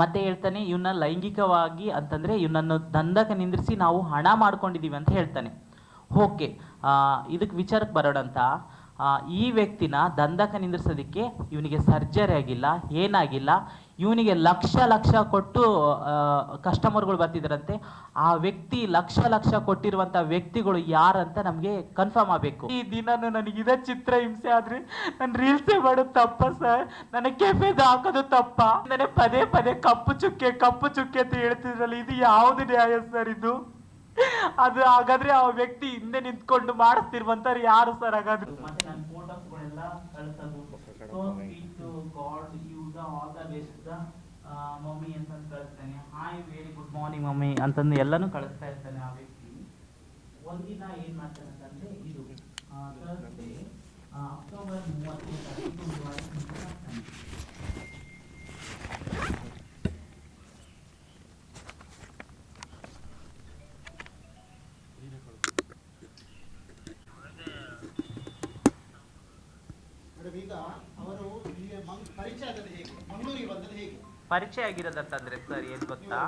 ಮತ್ತೆ ಹೇಳ್ತಾನೆ ಇವನ್ನ ಲೈಂಗಿಕವಾಗಿ ಅಂತಂದರೆ ಇವನನ್ನು ದಂಧಕ್ಕೆ ನಿಂದಿರಿಸಿ ನಾವು ಹಣ ಮಾಡ್ಕೊಂಡಿದ್ದೀವಿ ಅಂತ ಹೇಳ್ತಾನೆ. ಓಕೆ, ಇದಕ್ಕೆ ವಿಚಾರಕ್ಕೆ ಬರೋಣಂತ. ಈ ವ್ಯಕ್ತಿನ ದಂಧಕ್ಕೆ ನಿಂದಿರಿಸೋದಕ್ಕೆ ಇವನಿಗೆ ಸರ್ಜರಿ ಆಗಿಲ್ಲ, ಏನಾಗಿಲ್ಲ. ಇವನಿಗೆ ಲಕ್ಷ ಲಕ್ಷ ಕೊಟ್ಟು ಕಸ್ಟಮರ್ಗಳು ಬರ್ತಿದ್ದಾರಂತೆ. ಆ ವ್ಯಕ್ತಿ ಲಕ್ಷ ಲಕ್ಷ ಕೊಟ್ಟಿರುವಂಥ ವ್ಯಕ್ತಿಗಳು ಯಾರಂತ ನಮಗೆ ಕನ್ಫರ್ಮ್ ಆಗಬೇಕು. ಈ ದಿನನೂ ನನಗಿದೆ ಚಿತ್ರ ಹಿಂಸೆ ಆದರೆ ನಾನು ರೀಲ್ಸೇ ಮಾಡೋದು ತಪ್ಪ ಸರ್? ನನಗೆ ಕೆಫೆದು ಹಾಕೋದು ತಪ್ಪ? ನನಗೆ ಪದೇ ಪದೇ ಕಪ್ಪು ಚುಕ್ಕೆ ಅಂತ ಹೇಳ್ತಿದ್ರಲ್ಲ, ಇದು ಯಾವುದು ನ್ಯಾಯ ಸರ್ ಇದು? ಅದು ಹಾಗಾದ್ರೆ ಆ ವ್ಯಕ್ತಿ ಹಿಂದೆ ನಿಂತ್ಕೊಂಡು ಮಾಡಿಸ್ತಿರುವಂತಾರೆ ಯಾರು ಸರ್ ಹಾಗಾದ್ರೆ? ಮತ್ತೆ ನನ್ನ ಫೋಟೋಸ್ಗಳೆಲ್ಲ ಕಳಿಸೋದು, so sweet god you the all the best mummy ಅಂತ ಕಳಿಸ್ತಾನೆ. Hi very good morning mummy ಅಂತಂದು ಎಲ್ಲನೂ ಕಳಿಸ್ತಾ ಇರ್ತಾನೆ ಆ ವ್ಯಕ್ತಿ. ಒಂದಿನ ಏನ್ ಮಾಡ್ತಾನೆ ಅಂತಂದ್ರೆ, ಇದು ಥರ್ಸ್ಡೇ ಅಕ್ಟೋಬರ್ 30 ಪರಿಚಯ ಆಗಿರೋದಂತಂದ್ರೆ ಸರ್ ಏನು ಗೊತ್ತಾ?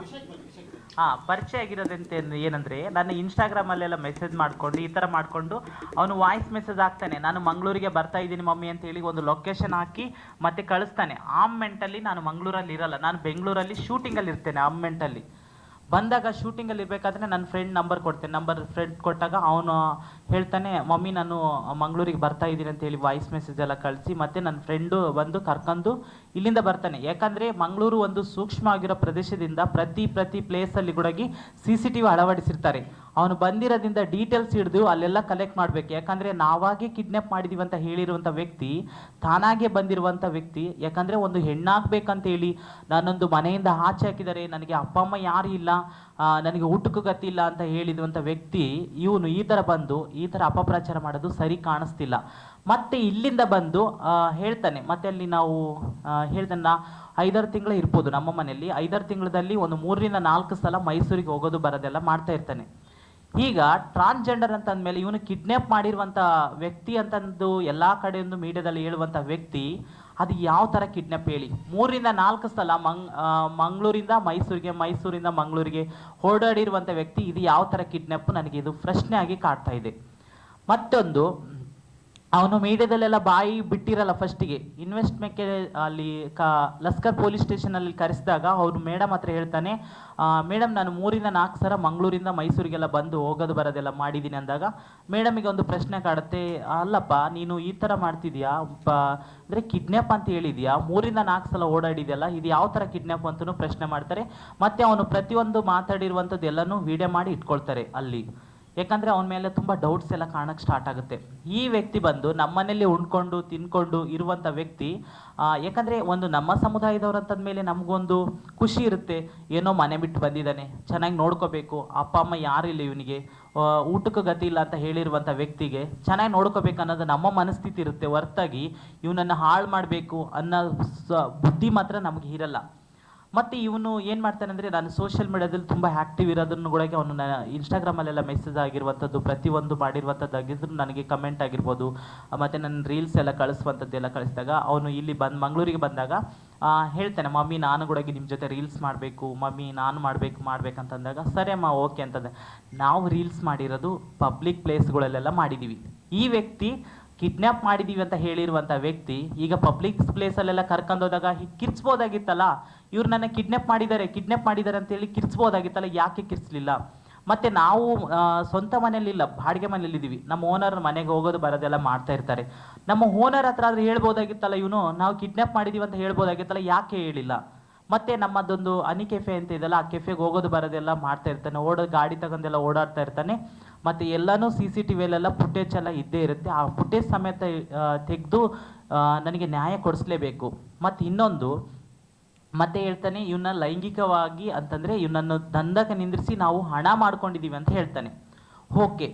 ಪರಿಚಯ ಆಗಿರೋದಂತ ಏನಂದ್ರೆ, ನನ್ನ ಇನ್ಸ್ಟಾಗ್ರಾಮಲ್ಲೆಲ್ಲ ಮೆಸೇಜ್ ಮಾಡ್ಕೊಂಡು ಈ ಥರ ಮಾಡಿಕೊಂಡು ಅವನು ವಾಯ್ಸ್ ಮೆಸೇಜ್ ಹಾಕ್ತಾನೆ. ನಾನು ಮಂಗಳೂರಿಗೆ ಬರ್ತಾ ಇದ್ದೀನಿ ಮಮ್ಮಿ ಅಂತ ಹೇಳಿ ಒಂದು ಲೊಕೇಶನ್ ಹಾಕಿ ಮತ್ತೆ ಕಳಿಸ್ತಾನೆ. ಆ ಮೆಂಟಲ್ಲಿ ನಾನು ಮಂಗಳೂರಲ್ಲಿ ಇರಲ್ಲ, ನಾನು ಬೆಂಗಳೂರಲ್ಲಿ ಶೂಟಿಂಗಲ್ಲಿ ಇರ್ತೇನೆ. ಆ ಮೆಂಟಲ್ಲಿ ಬಂದಾಗ ಶೂಟಿಂಗಲ್ಲಿ ಇರಬೇಕಾದ್ರೆ ನನ್ನ ಫ್ರೆಂಡ್ ನಂಬರ್ ಕೊಡ್ತೇನೆ. ಫ್ರೆಂಡ್ ಕೊಟ್ಟಾಗ ಅವನು ಹೇಳ್ತಾನೆ, ಮಮ್ಮಿ ನಾನು ಮಂಗಳೂರಿಗೆ ಬರ್ತಾ ಇದ್ದೀನಿ ಅಂತ ಹೇಳಿ ವಾಯ್ಸ್ ಮೆಸೇಜ್ ಎಲ್ಲ ಕಳಿಸಿ ಮತ್ತೆ ನನ್ನ ಫ್ರೆಂಡು ಬಂದು ಕರ್ಕೊಂಡು ಇಲ್ಲಿಂದ ಬರ್ತಾನೆ. ಯಾಕಂದರೆ ಮಂಗಳೂರು ಒಂದು ಸೂಕ್ಷ್ಮ ಆಗಿರೋ ಪ್ರದೇಶದಿಂದ ಪ್ರತಿ ಪ್ಲೇಸಲ್ಲಿ ಕೂಡ CCTV ಅಳವಡಿಸಿರ್ತಾರೆ. ಅವನು ಬಂದಿರೋದ್ರಿಂದ ಡೀಟೇಲ್ಸ್ ಹಿಡಿದು ಅಲ್ಲೆಲ್ಲ ಕಲೆಕ್ಟ್ ಮಾಡಬೇಕು. ಯಾಕಂದರೆ ನಾವಾಗೆ ಕಿಡ್ನಾಪ್ ಮಾಡಿದ್ದೀವಿ ಅಂತ ಹೇಳಿರುವಂಥ ವ್ಯಕ್ತಿ ತಾನಾಗೆ ಬಂದಿರುವಂಥ ವ್ಯಕ್ತಿ. ಯಾಕಂದರೆ ಒಂದು ಹೆಣ್ಣಾಗಬೇಕಂತ ಹೇಳಿ ನಾನೊಂದು ಮನೆಯಿಂದ ಆಚೆ ಹಾಕಿದ್ದಾರೆ, ನನಗೆ ಅಪ್ಪ ಅಮ್ಮ ಯಾರು ಇಲ್ಲ, ನನಗೆ ಊಟಕ್ಕೂ ಗತಿಲ್ಲ ಅಂತ ಹೇಳಿರುವಂಥ ವ್ಯಕ್ತಿ ಇವನು ಈ ಥರ ಬಂದು ಈ ಥರ ಅಪಪ್ರಚಾರ ಮಾಡೋದು ಸರಿ ಕಾಣಿಸ್ತಿಲ್ಲ. ಮತ್ತೆ ಇಲ್ಲಿಂದ ಬಂದು ಹೇಳ್ತಾನೆ, ಮತ್ತೆ ಅಲ್ಲಿ ನಾವು ಹೇಳ್ದನ್ನ 5-6 ತಿಂಗಳು ಇರ್ಬೋದು ನಮ್ಮ ಮನೆಯಲ್ಲಿ. 5-6 ತಿಂಗಳಲ್ಲಿ ಒಂದು 3-4 ಸಲ ಮೈಸೂರಿಗೆ ಹೋಗೋದು ಬರೋದೆಲ್ಲ ಮಾಡ್ತಾ ಇರ್ತಾನೆ. ಈಗ ಟ್ರಾನ್ಸ್ಜೆಂಡರ್ ಅಂತ ಅಂದಮೇಲೆ ಇವನು ಕಿಡ್ನಾಪ್ ಮಾಡಿರುವಂಥ ವ್ಯಕ್ತಿ ಅಂತಂದು ಎಲ್ಲ ಕಡೆಯಿಂದ ಮೀಡಿಯಾದಲ್ಲಿ ಹೇಳುವಂಥ ವ್ಯಕ್ತಿ ಅದು ಯಾವ ಥರ ಕಿಡ್ನಾಪ್ ಹೇಳಿ? 3-4 ಸಲ ಮಂಗಳೂರಿಂದ ಮೈಸೂರಿಗೆ, ಮೈಸೂರಿಂದ ಮಂಗಳೂರಿಗೆ ಓಡಾಡಿರುವಂಥ ವ್ಯಕ್ತಿ ಇದು ಯಾವ ಥರ ಕಿಡ್ನಾಪ್? ನನಗೆ ಇದು ಪ್ರಶ್ನೆ ಆಗಿ ಕಾಡ್ತಾ ಇದೆ. ಮತ್ತೊಂದು, ಅವನು ಮೀಡಿಯಾದಲ್ಲೆಲ್ಲ ಬಾಯಿ ಬಿಟ್ಟಿರಲ್ಲ. ಫಸ್ಟಿಗೆ ಇನ್ವೆಸ್ಟ್ಮೆಂಟ್ಗೆ ಅಲ್ಲಿ ಲಸ್ಕರ್ ಪೊಲೀಸ್ ಸ್ಟೇಷನಲ್ಲಿ ಕರೆಸಿದಾಗ ಅವರು ಮೇಡಮ್ ಹತ್ರ ಹೇಳ್ತಾನೆ, ಮೇಡಮ್ ನಾನು 3-4 ಸಲ ಮಂಗಳೂರಿಂದ ಮೈಸೂರಿಗೆಲ್ಲ ಬಂದು ಹೋಗೋದು ಬರೋದೆಲ್ಲ ಮಾಡಿದ್ದೀನಿ ಅಂದಾಗ ಮೇಡಮಿಗೆ ಒಂದು ಪ್ರಶ್ನೆ ಕಾಡುತ್ತೆ, ಅಲ್ಲಪ್ಪ ನೀನು ಈ ಥರ ಮಾಡ್ತಿದ್ಯಾ ಅಂದರೆ ಕಿಡ್ನ್ಯಾಪ್ ಅಂತ ಹೇಳಿದ್ಯಾ, 3-4 ಸಲ ಓಡಾಡಿದೆಯಲ್ಲ, ಇದು ಯಾವ ಥರ ಕಿಡ್ನ್ಯಾಪ್ ಅಂತಲೂ ಪ್ರಶ್ನೆ ಮಾಡ್ತಾರೆ. ಮತ್ತು ಅವನು ಪ್ರತಿಯೊಂದು ಮಾತಾಡಿರುವಂಥದ್ದು ಎಲ್ಲನೂ ವಿಡಿಯೋ ಮಾಡಿ ಇಟ್ಕೊಳ್ತಾರೆ ಅಲ್ಲಿ. ಯಾಕಂದರೆ ಅವನ ಮೇಲೆ ತುಂಬ ಡೌಟ್ಸ್ ಎಲ್ಲ ಕಾಣಕ್ಕೆ ಸ್ಟಾರ್ಟ್ ಆಗುತ್ತೆ. ಈ ವ್ಯಕ್ತಿ ಬಂದು ನಮ್ಮನೇಲಿ ಉಣ್ಕೊಂಡು ತಿನ್ಕೊಂಡು ಇರುವಂಥ ವ್ಯಕ್ತಿ. ಯಾಕಂದರೆ ಒಂದು ನಮ್ಮ ಸಮುದಾಯದವ್ರು ಅಂತಂದಮೇಲೆ ನಮಗೊಂದು ಖುಷಿ ಇರುತ್ತೆ, ಏನೋ ಮನೆ ಬಿಟ್ಟು ಬಂದಿದ್ದಾನೆ, ಚೆನ್ನಾಗಿ ನೋಡ್ಕೋಬೇಕು, ಅಪ್ಪ ಅಮ್ಮ ಯಾರಿಲ್ಲ ಇವನಿಗೆ, ಊಟಕ್ಕೂ ಗತಿ ಇಲ್ಲ ಅಂತ ಹೇಳಿರುವಂಥ ವ್ಯಕ್ತಿಗೆ ಚೆನ್ನಾಗಿ ನೋಡ್ಕೋಬೇಕು ಅನ್ನೋದು ನಮ್ಮ ಮನಸ್ಥಿತಿ ಇರುತ್ತೆ. ಹೊರತಾಗಿ ಇವನನ್ನು ಹಾಳು ಮಾಡಬೇಕು ಅನ್ನೋ ಬುದ್ಧಿ ಮಾತ್ರ ನಮಗೆ ಇರಲ್ಲ. ಮತ್ತು ಇವನು ಏನು ಮಾಡ್ತಾನೆ ಅಂದರೆ, ನಾನು ಸೋಷಿಯಲ್ ಮೀಡಿಯಾದಲ್ಲಿ ತುಂಬ ಆ್ಯಕ್ಟಿವ್ ಇರೋದನ್ನು ಕೂಡ ಅವನು ಇನ್ಸ್ಟಾಗ್ರಾಮಲ್ಲೆಲ್ಲ ಮೆಸೇಜ್ ಆಗಿರುವಂಥದ್ದು ಪ್ರತಿಯೊಂದು ಮಾಡಿರುವಂಥದ್ದು ಆಗಿದ್ರು ನನಗೆ ಕಮೆಂಟ್ ಆಗಿರ್ಬೋದು, ಮತ್ತು ನನ್ನ ರೀಲ್ಸ್ ಎಲ್ಲ ಕಳಿಸುವಂಥದ್ದೆಲ್ಲ ಕಳಿಸಿದಾಗ ಅವನು ಇಲ್ಲಿ ಮಂಗಳೂರಿಗೆ ಬಂದಾಗ ಹೇಳ್ತಾನೆ, ಮಮ್ಮಿ ನಾನು ಕೂಡ ನಿಮ್ಮ ಜೊತೆ ರೀಲ್ಸ್ ಮಾಡಬೇಕು ಮಮ್ಮಿ, ನಾನು ಮಾಡ್ಬೇಕಂತಂದಾಗ ಸರಿ ಅಮ್ಮ ಓಕೆ ಅಂತಂದೆ. ನಾವು ರೀಲ್ಸ್ ಮಾಡಿರೋದು ಪಬ್ಲಿಕ್ ಪ್ಲೇಸ್ಗಳಲ್ಲೆಲ್ಲ ಮಾಡಿದ್ದೀವಿ. ಈ ವ್ಯಕ್ತಿ ಕಿಡ್ನ್ಯಾಪ್ ಮಾಡಿದ್ದೀವಿ ಅಂತ ಹೇಳಿರುವಂಥ ವ್ಯಕ್ತಿ ಈಗ ಪಬ್ಲಿಕ್ ಪ್ಲೇಸಲ್ಲೆಲ್ಲ ಕರ್ಕೊಂಡೋದಾಗ ಕಿರ್ಚ್ಬೋದಾಗಿತ್ತಲ್ಲ, ಇವ್ರು ನನ್ನ ಕಿಡ್ನ್ಯಾಪ್ ಮಾಡಿದ್ದಾರೆ ಅಂತೇಳಿ ಕಿರ್ಚ್ಬೋದಾಗಿತ್ತಲ್ಲ, ಯಾಕೆ ಕಿರ್ಚಲಿಲ್ಲ? ಮತ್ತು ನಾವು ಸ್ವಂತ ಮನೆಯಲ್ಲಿಲ್ಲ, ಬಾಡಿಗೆ ಮನೇಲಿದ್ದೀವಿ. ನಮ್ಮ ಓನರ್ ಮನೆಗೆ ಹೋಗೋದು ಬರೋದೆಲ್ಲ ಮಾಡ್ತಾ ಇರ್ತಾರೆ. ನಮ್ಮ ಓನರ್ ಹತ್ರ ಆದ್ರೆ ಹೇಳ್ಬೋದಾಗಿತ್ತಲ್ಲ, ಇವನು ನಾವು ಕಿಡ್ನ್ಯಾಪ್ ಮಾಡಿದ್ದೀವಿ ಅಂತ ಹೇಳ್ಬೋದಾಗಿತ್ತಲ್ಲ, ಯಾಕೆ ಹೇಳಿಲ್ಲ? ಮತ್ತು ನಮ್ಮದೊಂದು ಅನಿ ಕೆಫೆ ಅಂತ ಇದೆಯಲ್ಲ, ಆ ಕೆಫೆಗೆ ಹೋಗೋದು ಬರೋದೆಲ್ಲ ಮಾಡ್ತಾ ಇರ್ತಾನೆ, ಗಾಡಿ ತಗೊಂಡೆಲ್ಲ ಓಡಾಡ್ತಾ ಇರ್ತಾನೆ. ಮತ್ತು ಎಲ್ಲನೂ CCTVಯಲ್ಲೆಲ್ಲ ಫುಟೇಜ್ ಎಲ್ಲ ಇದ್ದೇ ಇರುತ್ತೆ. ಆ ಫುಟೇಜ್ ಸಮೇತ ತೆಗೆದು ನನಗೆ ನ್ಯಾಯ ಕೊಡಿಸ್ಲೇಬೇಕು. ಮತ್ತು ಇನ್ನೊಂದು ಮತ್ತೆ ಹೇಳ್ತಾನೆ, ಇವನ್ನ ಲೈಂಗಿಕವಾಗಿ ಅಂತಂದರೆ ಇವನನ್ನು ದಂಧಕ್ಕೆ ನಿಂದಿರಿಸಿ ನಾವು ಹಣ ಮಾಡ್ಕೊಂಡಿದ್ದೀವಿ ಅಂತ ಹೇಳ್ತಾನೆ. ಓಕೆ,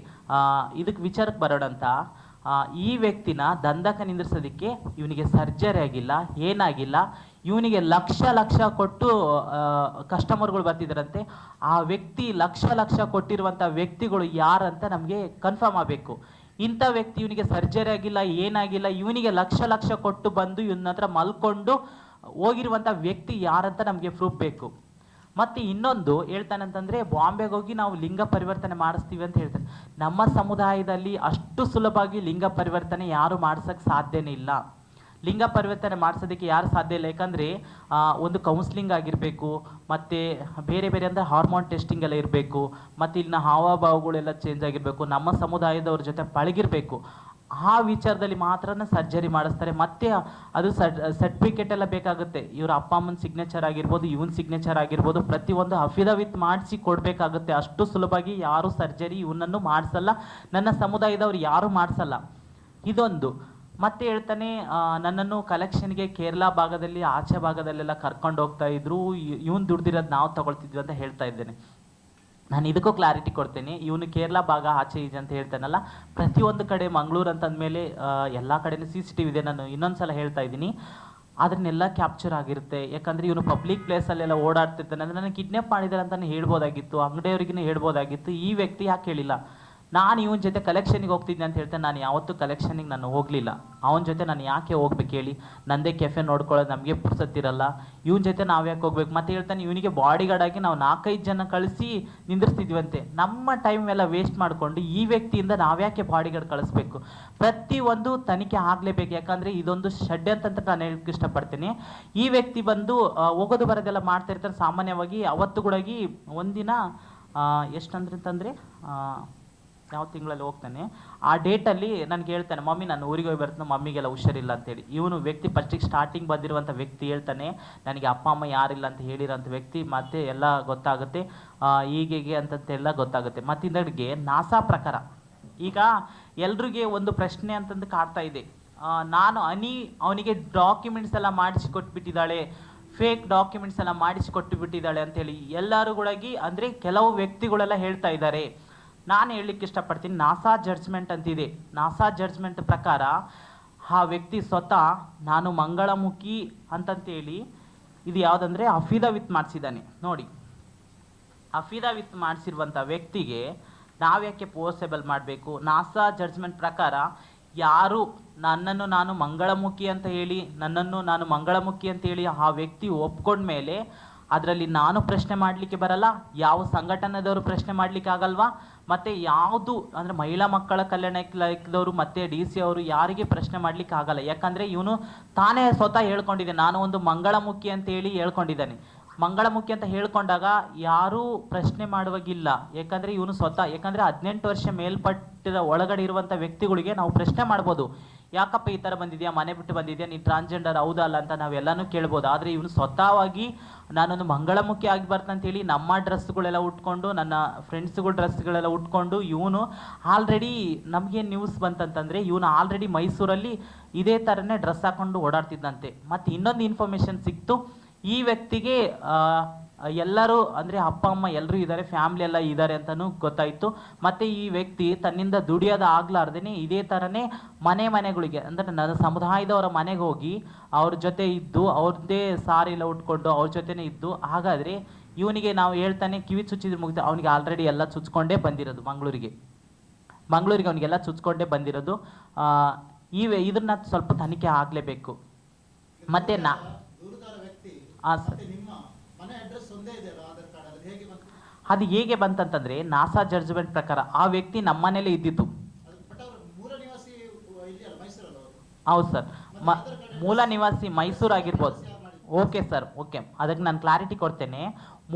ಇದಕ್ಕೆ ವಿಚಾರಕ್ಕೆ ಬರೋಣಂತ. ಈ ವ್ಯಕ್ತಿನ ದಂಧಕ್ಕೆ ನಿಂದಿರಿಸೋದಕ್ಕೆ ಇವನಿಗೆ ಸರ್ಜರಿ ಆಗಿಲ್ಲ, ಏನಾಗಿಲ್ಲ. ಇವನಿಗೆ ಲಕ್ಷ ಲಕ್ಷ ಕೊಟ್ಟು ಕಸ್ಟಮರ್ಗಳು ಬರ್ತಿದ್ದಾರಂತೆ. ಆ ವ್ಯಕ್ತಿ ಲಕ್ಷ ಲಕ್ಷ ಕೊಟ್ಟಿರುವಂಥ ವ್ಯಕ್ತಿಗಳು ಯಾರಂತ ನಮಗೆ ಕನ್ಫರ್ಮ್ ಆಗಬೇಕು. ಇಂಥ ವ್ಯಕ್ತಿ ಇವನಿಗೆ ಸರ್ಜರಿ ಆಗಿಲ್ಲ, ಏನಾಗಿಲ್ಲ, ಇವನಿಗೆ ಲಕ್ಷ ಲಕ್ಷ ಕೊಟ್ಟು ಬಂದು ಇವನ ಹತ್ರ ಮಲ್ಕೊಂಡು ಹೋಗಿರುವಂಥ ವ್ಯಕ್ತಿ ಯಾರಂತ ನಮಗೆ ಪ್ರೂಫ್ ಬೇಕು. ಮತ್ತು ಇನ್ನೊಂದು ಹೇಳ್ತಾನಂತಂದರೆ ಬಾಂಬೆಗೆ ಹೋಗಿ ನಾವು ಲಿಂಗ ಪರಿವರ್ತನೆ ಮಾಡಿಸ್ತೀವಿ ಅಂತ ಹೇಳ್ತಾರೆ. ನಮ್ಮ ಸಮುದಾಯದಲ್ಲಿ ಅಷ್ಟು ಸುಲಭವಾಗಿ ಲಿಂಗ ಪರಿವರ್ತನೆ ಯಾರು ಮಾಡ್ಸೋಕ್ಕೆ ಸಾಧ್ಯನೇ ಇಲ್ಲ. ಲಿಂಗ ಪರಿವರ್ತನೆ ಮಾಡಿಸೋದಕ್ಕೆ ಯಾರು ಸಾಧ್ಯ ಇಲ್ಲ. ಯಾಕಂದರೆ ಒಂದು ಕೌನ್ಸ್ಲಿಂಗ್ ಆಗಿರಬೇಕು, ಮತ್ತು ಬೇರೆ ಬೇರೆ ಅಂದರೆ ಹಾರ್ಮೋನ್ ಟೆಸ್ಟಿಂಗ್ ಎಲ್ಲ ಇರಬೇಕು, ಮತ್ತು ಇಲ್ಲಿನ ಹಾವಭಾವಗಳೆಲ್ಲ ಚೇಂಜ್ ಆಗಿರಬೇಕು, ನಮ್ಮ ಸಮುದಾಯದವ್ರ ಜೊತೆ ಪಳಗಿರಬೇಕು. ಆ ವಿಚಾರದಲ್ಲಿ ಮಾತ್ರ ಸರ್ಜರಿ ಮಾಡಿಸ್ತಾರೆ. ಮತ್ತು ಅದು ಸರ್ಟಿಫಿಕೇಟ್ ಎಲ್ಲ ಬೇಕಾಗುತ್ತೆ. ಇವ್ರ ಅಪ್ಪ ಅಮ್ಮನ ಸಿಗ್ನೇಚರ್ ಆಗಿರ್ಬೋದು, ಇವನ್ ಸಿಗ್ನೇಚರ್ ಆಗಿರ್ಬೋದು, ಪ್ರತಿಯೊಂದು ಅಫಿಡವಿಟ್ ಮಾಡಿಸಿ ಕೊಡಬೇಕಾಗುತ್ತೆ. ಅಷ್ಟು ಸುಲಭವಾಗಿ ಯಾರು ಸರ್ಜರಿ ಇವನನ್ನು ಮಾಡಿಸಲ್ಲ, ನನ್ನ ಸಮುದಾಯದವ್ರು ಯಾರು ಮಾಡಿಸಲ್ಲ. ಇದೊಂದು. ಮತ್ತೆ ಹೇಳ್ತಾನೆ, ನನ್ನನ್ನು ಕಲೆಕ್ಷನ್ಗೆ ಕೇರಳ ಭಾಗದಲ್ಲಿ ಆಚೆ ಭಾಗದಲ್ಲೆಲ್ಲ ಕರ್ಕೊಂಡು ಹೋಗ್ತಾ ಇದ್ರು, ಇವನು ದುಡ್ದಿರೋದು ನಾವು ತಗೊಳ್ತಿದ್ವಿ ಅಂತ ಹೇಳ್ತಾ ಇದ್ದೇನೆ. ನಾನು ಇದಕ್ಕೂ ಕ್ಲಾರಿಟಿ ಕೊಡ್ತೇನೆ. ಇವನು ಕೇರಳ ಭಾಗ ಆಚೆ ಈಜೆ ಅಂತ ಹೇಳ್ತಾನಲ್ಲ, ಪ್ರತಿಯೊಂದು ಕಡೆ ಮಂಗಳೂರು ಅಂತಂದಮೇಲೆ ಎಲ್ಲ ಕಡೆನೂ CCTV ಇದೆ. ನಾನು ಇನ್ನೊಂದು ಹೇಳ್ತಾ ಇದ್ದೀನಿ, ಅದನ್ನೆಲ್ಲ ಕ್ಯಾಪ್ಚರ್ ಆಗಿರುತ್ತೆ. ಯಾಕಂದರೆ ಇವನು ಪಬ್ಲಿಕ್ ಪ್ಲೇಸಲ್ಲೆಲ್ಲ ಓಡಾಡ್ತಿರ್ತಾನೆ. ಅಂದರೆ ನನಗೆ ಕಿಡ್ನಾಪ್ ಮಾಡಿದ್ದಾರೆ ಅಂತಲೇ ಹೇಳ್ಬೋದಾಗಿತ್ತು, ಅಂಗಡಿಯವ್ರಿಗೂ ಹೇಳ್ಬೋದಾಗಿತ್ತು. ಈ ವ್ಯಕ್ತಿ ಯಾಕೆ ಹೇಳಿಲ್ಲ? ನಾನು ಇವನ ಜೊತೆ ಕಲೆಕ್ಷನಿಗೆ ಹೋಗ್ತಿದ್ದೆ ಅಂತ ಹೇಳ್ತೇನೆ. ನಾನು ಯಾವತ್ತೂ ಕಲೆಕ್ಷನಿಗೆ ನಾನು ಹೋಗಲಿಲ್ಲ. ಅವನ ಜೊತೆ ನಾನು ಯಾಕೆ ಹೋಗ್ಬೇಕು ಹೇಳಿ? ನಂದೇ ಕೆಫೆ ನೋಡ್ಕೊಳ್ಳೋದು ನಮಗೆ ಪುರ್ಸತ್ತಿರಲ್ಲ. ಇವನ ಜೊತೆ ನಾವು ಯಾಕೆ ಹೋಗ್ಬೇಕು? ಮತ್ತೆ ಹೇಳ್ತಾನೆ, ಇವನಿಗೆ ಬಾಡಿ ಗಾರ್ಡ್ ಆಗಿ ನಾವು 4-5 ಜನ ಕಳಿಸಿ ನಿಂದಿರ್ತಿದ್ವಂತೆ. ನಮ್ಮ ಟೈಮ್ ಎಲ್ಲ ವೇಸ್ಟ್ ಮಾಡಿಕೊಂಡು ಈ ವ್ಯಕ್ತಿಯಿಂದ ನಾವ್ಯಾಕೆ ಬಾಡಿ ಗಾರ್ಡ್ ಕಳಿಸ್ಬೇಕು? ಪ್ರತಿಯೊಂದು ತನಿಖೆ ಆಗಲೇಬೇಕು. ಯಾಕಂದರೆ ಇದೊಂದು ಷಡ್ಯಂತ್ರ ನಾನು ಹೇಳಕ್ಕೆ ಇಷ್ಟಪಡ್ತೀನಿ. ಈ ವ್ಯಕ್ತಿ ಬಂದು ಹೋಗೋದು ಬರೋದೆಲ್ಲ ಮಾಡ್ತಾ ಇರ್ತಾರೆ ಸಾಮಾನ್ಯವಾಗಿ. ಅವತ್ತು ಕೂಡ ಒಂದಿನ ಎಷ್ಟಂದ್ರೆ ಯಾವ ತಿಂಗಳಲ್ಲಿ ಹೋಗ್ತಾನೆ, ಆ ಡೇಟಲ್ಲಿ ನನಗೆ ಹೇಳ್ತಾನೆ, ಮಮ್ಮಿ ನಾನು ಊರಿಗೆ ಹೋಗಿ ಬರ್ತಾನೆ, ಮಮ್ಮಿಗೆಲ್ಲ ಹುಷಾರಿಲ್ಲ ಅಂತೇಳಿ. ಇವನು ವ್ಯಕ್ತಿ ಫಸ್ಟಿಗೆ ಸ್ಟಾರ್ಟಿಂಗ್ ಬಂದಿರುವಂಥ ವ್ಯಕ್ತಿ ಹೇಳ್ತಾನೆ, ನನಗೆ ಅಪ್ಪ ಅಮ್ಮ ಯಾರಿಲ್ಲ ಅಂತ ಹೇಳಿರೋಂಥ ವ್ಯಕ್ತಿ. ಮತ್ತೆ ಎಲ್ಲ ಗೊತ್ತಾಗುತ್ತೆ, ಹೀಗೆ ಅಂತಂತೆಲ್ಲ ಗೊತ್ತಾಗುತ್ತೆ. ಮತ್ತು ಇದಕ್ಕೆ ನಾಸಾ ಪ್ರಕಾರ ಈಗ ಎಲ್ರಿಗೆ ಒಂದು ಪ್ರಶ್ನೆ ಅಂತಂದು ಕಾಡ್ತಾ ಇದೆ. ನಾನು ಅವನಿಗೆ ಡಾಕ್ಯುಮೆಂಟ್ಸ್ ಎಲ್ಲ ಮಾಡಿಸಿ ಕೊಟ್ಬಿಟ್ಟಿದ್ದಾಳೆ, ಫೇಕ್ ಡಾಕ್ಯುಮೆಂಟ್ಸ್ ಎಲ್ಲ ಮಾಡಿಸಿ ಕೊಟ್ಟುಬಿಟ್ಟಿದ್ದಾಳೆ ಅಂತೇಳಿ ಎಲ್ಲರೂ ಕೂಡ ಅಂದರೆ ಕೆಲವು ವ್ಯಕ್ತಿಗಳೆಲ್ಲ ಹೇಳ್ತಾ ಇದ್ದಾರೆ. ನಾನು ಹೇಳಲಿಕ್ಕೆ ಇಷ್ಟಪಡ್ತೀನಿ, ನಾಸಾ ಜಡ್ಜ್ಮೆಂಟ್ ಅಂತಿದೆ. ನಾಸಾ ಜಡ್ಜ್ಮೆಂಟ್ ಪ್ರಕಾರ ಆ ವ್ಯಕ್ತಿ ಸ್ವತಃ ನಾನು ಮಂಗಳಮುಖಿ ಅಂತಂತೇಳಿ, ಇದು ಯಾವುದಂದರೆ ಅಫಿಡವಿಟ್ ಮಾಡಿಸಿದ್ದಾನೆ ನೋಡಿ. ಅಫಿಡವಿಟ್ ಮಾಡಿಸಿರುವಂಥ ವ್ಯಕ್ತಿಗೆ ನಾವ್ಯಾಕೆ ಪೋಸೆಬಲ್ ಮಾಡಬೇಕು? ನಾಸಾ ಜಡ್ಜ್ಮೆಂಟ್ ಪ್ರಕಾರ ಯಾರು ನನ್ನನ್ನು ನಾನು ಮಂಗಳಮುಖಿ ಅಂತ ಹೇಳಿ ಆ ವ್ಯಕ್ತಿ ಒಪ್ಕೊಂಡ್ಮೇಲೆ ಅದರಲ್ಲಿ ನಾನು ಪ್ರಶ್ನೆ ಮಾಡಲಿಕ್ಕೆ ಬರಲ್ಲ, ಯಾವ ಸಂಘಟನೆದವರು ಪ್ರಶ್ನೆ ಮಾಡಲಿಕ್ಕೆ ಆಗಲ್ವಾ, ಮತ್ತು ಯಾವುದು ಅಂದರೆ ಮಹಿಳಾ ಮಕ್ಕಳ ಕಲ್ಯಾಣ ಇಲಾಖೆದವರು ಮತ್ತು DC ಅವರು ಯಾರಿಗೆ ಪ್ರಶ್ನೆ ಮಾಡಲಿಕ್ಕೆ ಆಗಲ್ಲ. ಯಾಕಂದರೆ ಇವನು ತಾನೇ ಸ್ವತಃ ಹೇಳ್ಕೊಂಡಿದ್ದಾನೆ, ನಾನು ಒಂದು ಮಂಗಳಮುಖಿ ಅಂತ ಹೇಳಿ ಹೇಳ್ಕೊಂಡಿದ್ದಾನೆ. ಮಂಗಳಮುಖಿ ಅಂತ ಹೇಳ್ಕೊಂಡಾಗ ಯಾರೂ ಪ್ರಶ್ನೆ ಮಾಡುವಾಗಿಲ್ಲ. ಯಾಕಂದರೆ ಇವನು ಸ್ವತಃ, ಯಾಕಂದರೆ 18 ವರ್ಷ ಮೇಲ್ಪಟ್ಟಿದ ಒಳಗಡೆ ಇರುವಂಥ ವ್ಯಕ್ತಿಗಳಿಗೆ ನಾವು ಪ್ರಶ್ನೆ ಮಾಡ್ಬೋದು, ಯಾಕಪ್ಪ ಈ ಥರ ಬಂದಿದೆಯಾ, ಮನೆ ಬಿಟ್ಟು ಬಂದಿದೆಯಾ, ನೀನು ಟ್ರಾನ್ಸ್ಜೆಂಡರ್ ಹೌದಾ ಅಲ್ಲ ಅಂತ ನಾವೆಲ್ಲನೂ ಕೇಳ್ಬೋದು. ಆದರೆ ಇವನು ಸ್ವತಃವಾಗಿ ನಾನೊಂದು ಮಂಗಳಮುಖಿ ಆಗಿ ಬರ್ತಂತೇಳಿ ನಮ್ಮ ಡ್ರೆಸ್ಗಳೆಲ್ಲ ಉಟ್ಕೊಂಡು, ನನ್ನ ಫ್ರೆಂಡ್ಸ್ಗಳ ಡ್ರೆಸ್ಗಳೆಲ್ಲ ಉಟ್ಕೊಂಡು ಇವನು ಆಲ್ರೆಡಿ, ನಮಗೇನು ನ್ಯೂಸ್ ಬಂತಂತಂದರೆ ಇವನು ಆಲ್ರೆಡಿ ಮೈಸೂರಲ್ಲಿ ಇದೇ ಥರನೇ ಡ್ರೆಸ್ ಹಾಕ್ಕೊಂಡು ಓಡಾಡ್ತಿದ್ದಂತೆ. ಮತ್ತು ಇನ್ನೊಂದು ಇನ್ಫಾರ್ಮೇಷನ್ ಸಿಕ್ತು, ಈ ವ್ಯಕ್ತಿಗೆ ಎಲ್ಲರೂ ಅಂದರೆ ಅಪ್ಪ ಅಮ್ಮ ಎಲ್ಲರೂ ಇದ್ದಾರೆ, ಫ್ಯಾಮಿಲಿ ಎಲ್ಲ ಇದ್ದಾರೆ ಅಂತಲೂ ಗೊತ್ತಾಯಿತು. ಮತ್ತು ಈ ವ್ಯಕ್ತಿ ತನ್ನಿಂದ ದುಡಿಯೋದು ಆಗ್ಲಾರ್ದೇ ಇದೇ ಥರನೇ ಮನೆಗಳಿಗೆ ಅಂದರೆ ನನ್ನ ಸಮುದಾಯದವರ ಮನೆಗೆ ಹೋಗಿ ಅವ್ರ ಜೊತೆ ಇದ್ದು, ಅವ್ರದ್ದೇ ಸಾರಿ ಎಲ್ಲ ಉಟ್ಕೊಂಡು ಅವ್ರ ಜೊತೆನೇ ಇದ್ದು. ಹಾಗಾದರೆ ಇವನಿಗೆ ನಾವು ಹೇಳ್ತಾನೆ, ಕಿವಿ ಚುಚ್ಚಿದ್ರೆ ಮುಗಿದು ಅವನಿಗೆ ಆಲ್ರೆಡಿ ಎಲ್ಲ ಚುಚ್ಕೊಂಡೇ ಬಂದಿರೋದು. ಮಂಗಳೂರಿಗೆ ಅವನಿಗೆಲ್ಲ ಚುಚ್ಕೊಂಡೇ ಬಂದಿರೋದು. ಇದನ್ನ ಸ್ವಲ್ಪ ತನಿಖೆ ಆಗಲೇಬೇಕು. ಮತ್ತು ಹಾಂ ಸರ್, ಅದು ಹೇಗೆ ಬಂತಂತಂದರೆ ನಾಸಾ ಜಡ್ಜ್ಮೆಂಟ್ ಪ್ರಕಾರ ಆ ವ್ಯಕ್ತಿ ನಮ್ಮ ಮನೇಲೇ ಇದ್ದಿತ್ತು. ಹೌದು ಸರ್, ಮೂಲ ನಿವಾಸಿ ಮೈಸೂರು ಆಗಿರ್ಬೋದು. ಓಕೆ ಸರ್, ಓಕೆ, ಅದಕ್ಕೆ ನಾನು ಕ್ಲಾರಿಟಿ ಕೊಡ್ತೇನೆ.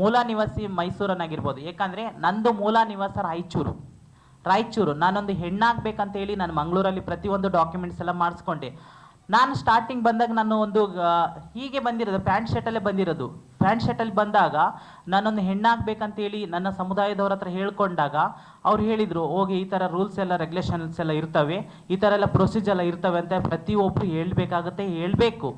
ಮೂಲ ನಿವಾಸಿ ಮೈಸೂರನ್ನಾಗಿರ್ಬೋದು. ಯಾಕಂದರೆ ನಂದು ಮೂಲ ನಿವಾಸ ರಾಯಚೂರು. ನಾನೊಂದು ಹೆಣ್ಣಾಗಬೇಕಂತ ಹೇಳಿ ನಾನು ಮಂಗಳೂರಲ್ಲಿ ಪ್ರತಿಯೊಂದು ಡಾಕ್ಯುಮೆಂಟ್ಸ್ ಎಲ್ಲ ಮಾಡಿಸ್ಕೊಂಡೆ. ನಾನು ಸ್ಟಾರ್ಟಿಂಗ್ ಬಂದಾಗ ನಾನು ಒಂದು ಹೀಗೆ ಬಂದಿರೋದು, ಪ್ಯಾಂಟ್ ಶರ್ಟಲ್ಲೇ ಬಂದಿರೋದು. ಪ್ಯಾಂಟ್ ಶರ್ಟಲ್ಲಿ ಬಂದಾಗ ನಾನೊಂದು ಹೆಣ್ಣಾಗಬೇಕಂತೇಳಿ ನನ್ನ ಸಮುದಾಯದವ್ರ ಹತ್ರ ಹೇಳ್ಕೊಂಡಾಗ ಅವ್ರು ಹೇಳಿದರು, ಹೋಗಿ ಈ ಥರ ರೂಲ್ಸ್ ಎಲ್ಲ ರೆಗ್ಯುಲೇಷನ್ಸ್ ಎಲ್ಲ ಇರ್ತವೆ, ಈ ಥರ ಎಲ್ಲ ಪ್ರೊಸೀಜರ್ ಎಲ್ಲ ಇರ್ತವೆ ಅಂತ ಪ್ರತಿಯೊಬ್ಬರು ಹೇಳಬೇಕು.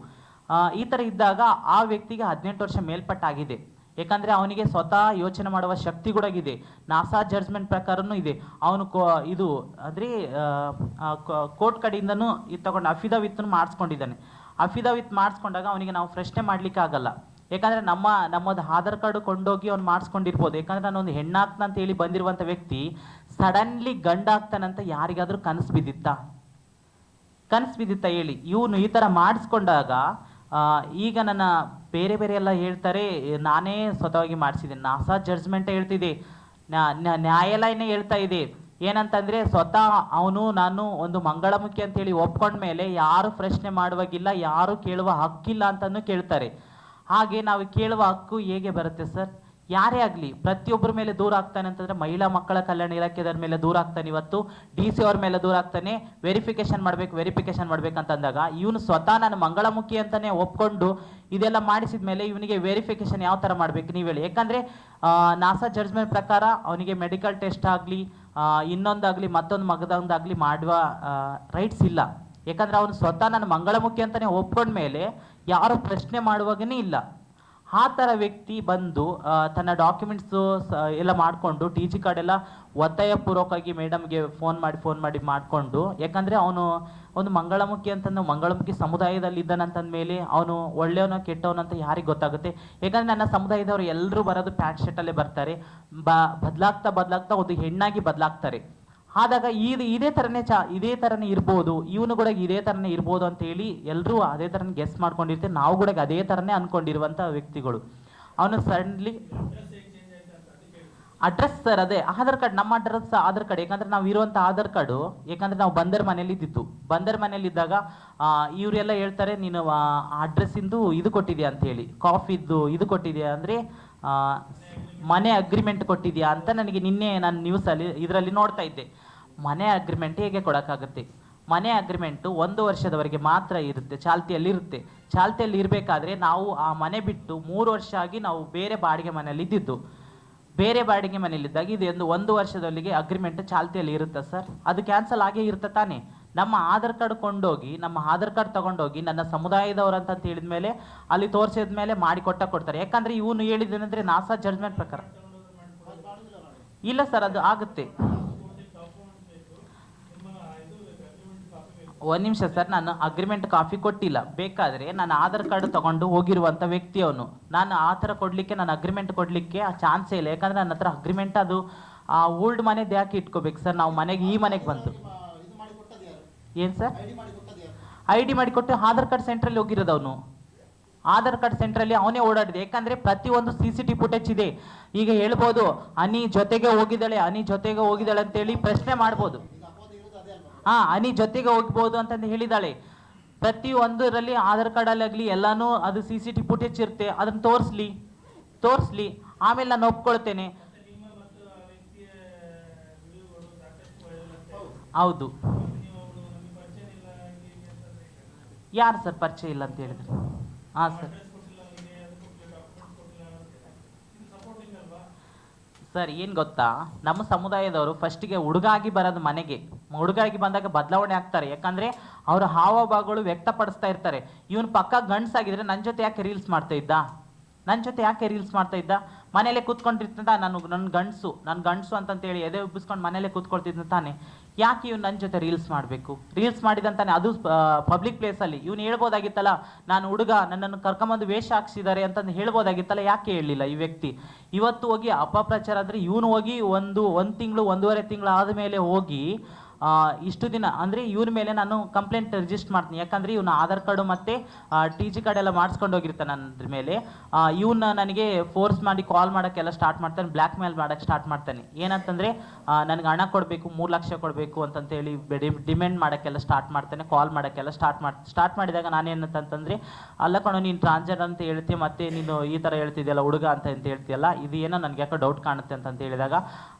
ಈ ಥರ ಇದ್ದಾಗ ಆ ವ್ಯಕ್ತಿಗೆ 18 ವರ್ಷ ಮೇಲ್ಪಟ್ಟಾಗಿದೆ. ಯಾಕಂದರೆ ಅವನಿಗೆ ಸ್ವತಃ ಯೋಚನೆ ಮಾಡುವ ಶಕ್ತಿ ಕೂಡ ಇದೆ. ನಾಸಾ ಜಡ್ಜ್ಮೆಂಟ್ ಪ್ರಕಾರನೂ ಇದೆ. ಅವನು ಇದು ಅಂದರೆ ಕೋರ್ಟ್ ಕಡೆಯಿಂದನೂ ಇದು ತಗೊಂಡು ಅಫಿಡವಿತ್ತನ್ನು ಮಾಡಿಸ್ಕೊಂಡಿದ್ದಾನೆ. ಅಫಿಡವಿತ್ ಮಾಡಿಸ್ಕೊಂಡಾಗ ಅವನಿಗೆ ನಾವು ಪ್ರಶ್ನೆ ಮಾಡಲಿಕ್ಕೆ ಆಗಲ್ಲ. ಯಾಕಂದರೆ ನಮ್ಮದು ಆಧಾರ್ ಕಾರ್ಡು ಕೊಂಡೋಗಿ ಅವ್ನು ಮಾಡಿಸ್ಕೊಂಡಿರ್ಬೋದು. ಯಾಕಂದರೆ ನಾನೊಂದು ಹೆಣ್ಣಾಗ್ತಾನೆ ಅಂತ ಹೇಳಿ ಬಂದಿರುವಂಥ ವ್ಯಕ್ತಿ ಸಡನ್ಲಿ ಗಂಡಾಗ್ತಾನಂತ ಯಾರಿಗಾದರೂ ಕನಸು ಬಿದ್ದಿತ್ತಾ ಹೇಳಿ? ಇವನು ಈ ಥರ ಮಾಡಿಸ್ಕೊಂಡಾಗ ಈಗ ನನ್ನ ಬೇರೆ ಬೇರೆ ಎಲ್ಲ ಹೇಳ್ತಾರೆ ನಾನೇ ಸ್ವತಃವಾಗಿ ಮಾಡಿಸಿದ್ದೀನಿ. ನಾಸಾ ಜಡ್ಜ್ಮೆಂಟೇ ಹೇಳ್ತಿದೆ, ನ್ಯಾಯಾಲಯನೇ ಹೇಳ್ತಾ ಇದೆ ಏನಂತಂದರೆ ಸ್ವತಃ ಅವನು ನಾನು ಒಂದು ಮಂಗಳಮುಖಿ ಅಂತೇಳಿ ಒಪ್ಕೊಂಡ್ಮೇಲೆ ಯಾರು ಪ್ರಶ್ನೆ ಮಾಡುವಾಗಿಲ್ಲ, ಯಾರು ಕೇಳುವ ಹಕ್ಕಿಲ್ಲ ಅಂತಲೂ ಕೇಳ್ತಾರೆ. ಹಾಗೆ ನಾವು ಕೇಳುವ ಹಕ್ಕು ಹೇಗೆ ಬರುತ್ತೆ ಸರ್? ಯಾರೇ ಆಗಲಿ ಪ್ರತಿಯೊಬ್ಬರ ಮೇಲೆ ದೂರ ಆಗ್ತಾನೆ ಅಂತಂದರೆ ಮಹಿಳಾ ಮಕ್ಕಳ ಕಲ್ಯಾಣ ಇಲಾಖೆದವ್ರ ಮೇಲೆ ದೂರ ಆಗ್ತಾನೆ, ಇವತ್ತು DC ಅವ್ರ ಮೇಲೆ ದೂರ ಆಗ್ತಾನೆ. ವೆರಿಫಿಕೇಶನ್ ಮಾಡ್ಬೇಕಂತಂದಾಗ ಇವನು ಸ್ವತಃ ನಾನು ಮಂಗಳಮುಖಿ ಅಂತಲೇ ಒಪ್ಕೊಂಡು ಇದೆಲ್ಲ ಮಾಡಿಸಿದ ಮೇಲೆ ಇವನಿಗೆ ವೆರಿಫಿಕೇಶನ್ ಯಾವ ಥರ ಮಾಡಬೇಕು ನೀವು ಹೇಳಿ? ಯಾಕಂದರೆ ನಾಸಾ ಜಡ್ಜ್ಮೆಂಟ್ ಪ್ರಕಾರ ಅವನಿಗೆ ಮೆಡಿಕಲ್ ಟೆಸ್ಟ್ ಆಗಲಿ ಇನ್ನೊಂದಾಗಲಿ ಮಗದೊಂದಾಗಲಿ ಮಾಡುವ ರೈಟ್ಸ್ ಇಲ್ಲ. ಯಾಕಂದರೆ ಅವನು ಸ್ವತಃ ನಾನು ಮಂಗಳಮುಖಿ ಅಂತಲೇ ಒಪ್ಕೊಂಡ್ಮೇಲೆ ಯಾರು ಪ್ರಶ್ನೆ ಮಾಡುವಾಗನೇ ಇಲ್ಲ. ಆ ಥರ ವ್ಯಕ್ತಿ ಬಂದು ತನ್ನ ಡಾಕ್ಯುಮೆಂಟ್ಸು ಎಲ್ಲ ಮಾಡಿಕೊಂಡು TG ಕಾರ್ಡ್ ಎಲ್ಲ ಒತ್ತಾಯಪೂರ್ವಕವಾಗಿ ಮೇಡಮ್ಗೆ ಫೋನ್ ಮಾಡಿ ಮಾಡಿಕೊಂಡು, ಯಾಕಂದರೆ ಅವನು ಒಂದು ಮಂಗಳಮುಖಿ ಅಂತಂದು ಮಂಗಳಮುಖಿ ಸಮುದಾಯದಲ್ಲಿ ಇದ್ದಾನಂತಂದ ಮೇಲೆ ಅವನು ಒಳ್ಳೆಯವನೋ ಕೆಟ್ಟವನಂತ ಯಾರಿಗೆ ಗೊತ್ತಾಗುತ್ತೆ? ಯಾಕಂದರೆ ನನ್ನ ಸಮುದಾಯದವರು ಎಲ್ಲರೂ ಬರೋದು ಪ್ಯಾಂಟ್ ಶರ್ಟಲ್ಲೇ ಬರ್ತಾರೆ, ಬದಲಾಗ್ತಾ ಒಂದು ಹೆಣ್ಣಾಗಿ ಬದಲಾಗ್ತಾರೆ. ಆದಾಗ ಇದೇ ಥರನೇ ಇರ್ಬೋದು, ಇವನು ಕೂಡ ಇದೇ ಥರನೇ ಇರ್ಬೋದು ಅಂತೇಳಿ ಎಲ್ಲರೂ ಅದೇ ಥರನೇ ಗೆಸ್ ಮಾಡ್ಕೊಂಡಿರ್ತೀವಿ. ನಾವು ಕೂಡ ಅದೇ ಥರನೇ ಅಂದ್ಕೊಂಡಿರುವಂಥ ವ್ಯಕ್ತಿಗಳು. ಅವನು ಸಡನ್ಲಿ ಅಡ್ರೆಸ್ ಸರ್ ಅದೇ ಆಧಾರ್ ಕಾರ್ಡ್, ನಮ್ಮ ಅಡ್ರೆಸ್ ಆಧಾರ್ ಕಾರ್ಡ್. ಯಾಕಂದರೆ ನಾವು ಇರುವಂಥ ಆಧಾರ್ ಕಾರ್ಡು, ಯಾಕಂದರೆ ನಾವು ಬಂದರ್ ಮನೇಲಿ ಇದ್ದಿತ್ತು. ಬಂದರ್ ಮನೇಲಿದ್ದಾಗ ಇವರೆಲ್ಲ ಹೇಳ್ತಾರೆ ನೀನು ಅಡ್ರೆಸ್ಸಿಂದು ಇದು ಕೊಟ್ಟಿದ್ಯಾ ಅಂತೇಳಿ, ಕಾಫಿದ್ದು ಇದು ಕೊಟ್ಟಿದ್ಯಾ ಅಂದರೆ ಮನೆ ಅಗ್ರಿಮೆಂಟ್ ಕೊಟ್ಟಿದ್ಯಾ ಅಂತ ನನಗೆ ನಿನ್ನೆ ನಾನು ನ್ಯೂಸಲ್ಲಿ ಇದರಲ್ಲಿ ನೋಡ್ತಾ ಇದ್ದೆ. ಮನೆ ಅಗ್ರಿಮೆಂಟ್ ಹೇಗೆ ಕೊಡೋಕ್ಕಾಗುತ್ತೆ? ಮನೆ ಅಗ್ರಿಮೆಂಟು 1 ವರ್ಷದವರೆಗೆ ಮಾತ್ರ ಇರುತ್ತೆ, ಚಾಲ್ತಿಯಲ್ಲಿ ಇರಬೇಕಾದ್ರೆ ನಾವು ಆ ಮನೆ ಬಿಟ್ಟು 3 ವರ್ಷ ಆಗಿ ನಾವು ಬೇರೆ ಬಾಡಿಗೆ ಮನೆಯಲ್ಲಿ ಇದ್ದಿದ್ದು. ಬೇರೆ ಬಾಡಿಗೆ ಮನೆಯಲ್ಲಿದ್ದಾಗ ಇದು 1 ವರ್ಷದವರೆಗೆ ಅಗ್ರಿಮೆಂಟ್ ಚಾಲ್ತಿಯಲ್ಲಿ ಇರುತ್ತೆ ಸರ್. ಅದು ಕ್ಯಾನ್ಸಲ್ ಆಗೇ ಇರುತ್ತೆ ತಾನೇ? ನಮ್ಮ ಆಧಾರ್ ಕಾರ್ಡ್ ತಗೊಂಡೋಗಿ ನನ್ನ ಸಮುದಾಯದವರು ಅಂತ ಹೇಳಿದ ಮೇಲೆ ಅಲ್ಲಿ ತೋರಿಸಿದ ಮೇಲೆ ಕೊಡ್ತಾರೆ. ಯಾಕಂದರೆ ಇವನು ಹೇಳಿದ್ದೇನೆಂದರೆ ನಾಸಾ ಜಡ್ಜ್ಮೆಂಟ್ ಪ್ರಕಾರ ಇಲ್ಲ ಸರ್, ಅದು ಆಗುತ್ತೆ. ಒಂದು ನಿಮಿಷ ಸರ್, ನಾನು ಅಗ್ರಿಮೆಂಟ್ ಕಾಪಿ ಕೊಟ್ಟಿಲ್ಲ. ಬೇಕಾದರೆ ನಾನು ಆಧಾರ್ ಕಾರ್ಡ್ ತಗೊಂಡು ಹೋಗಿರುವಂಥ ವ್ಯಕ್ತಿ ಅವನು. ನಾನು ಆ ಥರ ಕೊಡಲಿಕ್ಕೆ, ನಾನು ಅಗ್ರಿಮೆಂಟ್ ಕೊಡಲಿಕ್ಕೆ ಆ ಚಾನ್ಸೇ ಇಲ್ಲ. ಯಾಕಂದರೆ ನನ್ನ ಹತ್ರ ಅಗ್ರಿಮೆಂಟ್ ಅದು ಆ ಓಲ್ಡ್ ಮನೆದು ಯಾಕೆ ಇಟ್ಕೋಬೇಕು ಸರ್? ನಾವು ಈ ಮನೆಗೆ ಬಂದು ಏನು ಸರ್ ID ಮಾಡಿಕೊಟ್ಟು ಆಧಾರ್ ಕಾರ್ಡ್ ಸೆಂಟ್ರಲ್ಲಿ ಹೋಗಿರೋದು ಅವನು. ಆಧಾರ್ ಕಾರ್ಡ್ ಸೆಂಟ್ರಲ್ಲಿ ಅವನೇ ಓಡಾಡಿದೆ. ಯಾಕಂದರೆ ಪ್ರತಿಯೊಂದು CCTV ಫುಟೇಜ್ ಇದೆ. ಈಗ ಹೇಳ್ಬೋದು ಅನಿ ಜೊತೆಗೆ ಹೋಗಿದ್ದಾಳೆ ಅಂತೇಳಿ ಪ್ರಶ್ನೆ ಮಾಡ್ಬೋದು. ಅನಿ ಜೊತೆಗೆ ಹೋಗ್ಬೋದು ಅಂತಂದು ಹೇಳಿದಾಳೆ. ಪ್ರತಿಯೊಂದರಲ್ಲಿ ಆಧಾರ್ ಕಾರ್ಡಲ್ಲಿ ಆಗಲಿ ಎಲ್ಲಾನು ಅದು CCTV ಫುಟೇಜ್ ಇರುತ್ತೆ, ಅದನ್ನು ತೋರಿಸ್ಲಿ ಆಮೇಲೆ ನಾನು ಒಪ್ಕೊಳ್ತೇನೆ. ಹೌದು. ಯಾರು ಸರ್ ಪರಿಚಯ ಇಲ್ಲ ಅಂತ ಹೇಳಿದ್ರು? ಸರ್ ಸರ್ ಏನು ಗೊತ್ತಾ, ನಮ್ಮ ಸಮುದಾಯದವರು ಫಸ್ಟಿಗೆ ಹುಡುಗಾಗಿ ಬರೋದು ಮನೆಗೆ. ಹುಡುಗಾಗಿ ಬಂದಾಗ ಬದಲಾವಣೆ ಆಗ್ತಾರೆ. ಯಾಕಂದರೆ ಅವರ ಹಾವಭಾವಗಳು ವ್ಯಕ್ತಪಡಿಸ್ತಾ ಇರ್ತಾರೆ. ಇವನು ಪಕ್ಕ ಗಂಡಸಾಗಿದ್ರೆ ನನ್ನ ಜೊತೆ ಯಾಕೆ ರೀಲ್ಸ್ ಮಾಡ್ತಾ ಇದ್ದ? ಮನೇಲೆ ಕೂತ್ಕೊಂಡಿರ್ತಂತ ನನ್ನ ಗಂಡಸು ಅಂತಂತೇಳಿ ಎದೆ ಉಬ್ಬಿಸ್ಕೊಂಡು ಮನೇಲೆ ಕೂತ್ಕೊಳ್ತಿದ್ದ ತಾನೆ. ಯಾಕೆ ಇವ್ನು ನನ್ನ ಜೊತೆ ರೀಲ್ಸ್ ಮಾಡಬೇಕು? ರೀಲ್ಸ್ ಮಾಡಿದಂತಾನೆ, ಅದು ಪಬ್ಲಿಕ್ ಪ್ಲೇಸಲ್ಲಿ. ಇವ್ನು ಹೇಳ್ಬೋದಾಗಿತ್ತಲ್ಲ ನಾನು ಹುಡುಗ, ನನ್ನನ್ನು ಕರ್ಕೊಂಬಂದು ವೇಷ ಹಾಕ್ಸಿದ್ದಾರೆ ಅಂತಂದು ಹೇಳ್ಬೋದಾಗಿತ್ತಲ್ಲ. ಯಾಕೆ ಹೇಳಲಿಲ್ಲ ಈ ವ್ಯಕ್ತಿ? ಇವತ್ತು ಹೋಗಿ ಅಪಪ್ರಚಾರ ಅಂದರೆ ಇವನು ಹೋಗಿ ಒಂದು ತಿಂಗಳು 1.5 ತಿಂಗಳು ಆದಮೇಲೆ ಹೋಗಿ ಇಷ್ಟು ದಿನ ಅಂದರೆ ಇವನ ಮೇಲೆ ನಾನು ಕಂಪ್ಲೇಂಟ್ ರಿಜಿಸ್ಟರ್ ಮಾಡ್ತೀನಿ. ಯಾಕಂದರೆ ಇವನು ಆಧಾರ್ ಕಾರ್ಡು ಮತ್ತು TG ಕಾರ್ಡ್ ಎಲ್ಲ ಮಾಡಿಸ್ಕೊಂಡು ಹೋಗಿರ್ತಾನೆ ಅದ್ರ ಮೇಲೆ. ಇವನ್ನ ನನಗೆ ಫೋರ್ಸ್ ಮಾಡಿ ಕಾಲ್ ಮಾಡೋಕ್ಕೆಲ್ಲ ಸ್ಟಾರ್ಟ್ ಮಾಡ್ತಾನೆ, ಬ್ಲ್ಯಾಕ್ ಮೇಲ್ ಮಾಡೋಕ್ಕೆ ಸ್ಟಾರ್ಟ್ ಮಾಡ್ತಾನೆ. ಏನಂತಂದರೆ ನನಗೆ ಹಣ ಕೊಡಬೇಕು, 3 ಲಕ್ಷ ಕೊಡಬೇಕು ಅಂತಂತೇಳಿ ಡಿಮ್ಯಾಂಡ್ ಮಾಡೋಕ್ಕೆಲ್ಲ ಸ್ಟಾರ್ಟ್ ಮಾಡ್ತಾನೆ, ಕಾಲ್ ಮಾಡೋಕ್ಕೆಲ್ಲ ಸ್ಟಾರ್ಟ್ ಮಾಡಿದಾಗ ನಾನೇನಂತಂದರೆ ಅಲ್ಲ ಕಣೋ ನೀನು ಟ್ರಾನ್ಸ್ಜೆಂಡರ್ ಅಂತ ಹೇಳ್ತೀಯ, ಮತ್ತು ನೀನು ಈ ಥರ ಹೇಳ್ತಿದ್ಯಲ್ಲ ಹುಡುಗ ಅಂತ ಹೇಳ್ತೀಯಲ್ಲ, ಇದು ಏನೋ ನನಗೆ ಯಾಕೋ ಡೌಟ್ ಕಾಣುತ್ತೆ ಅಂತ ಹೇಳಿದಾಗ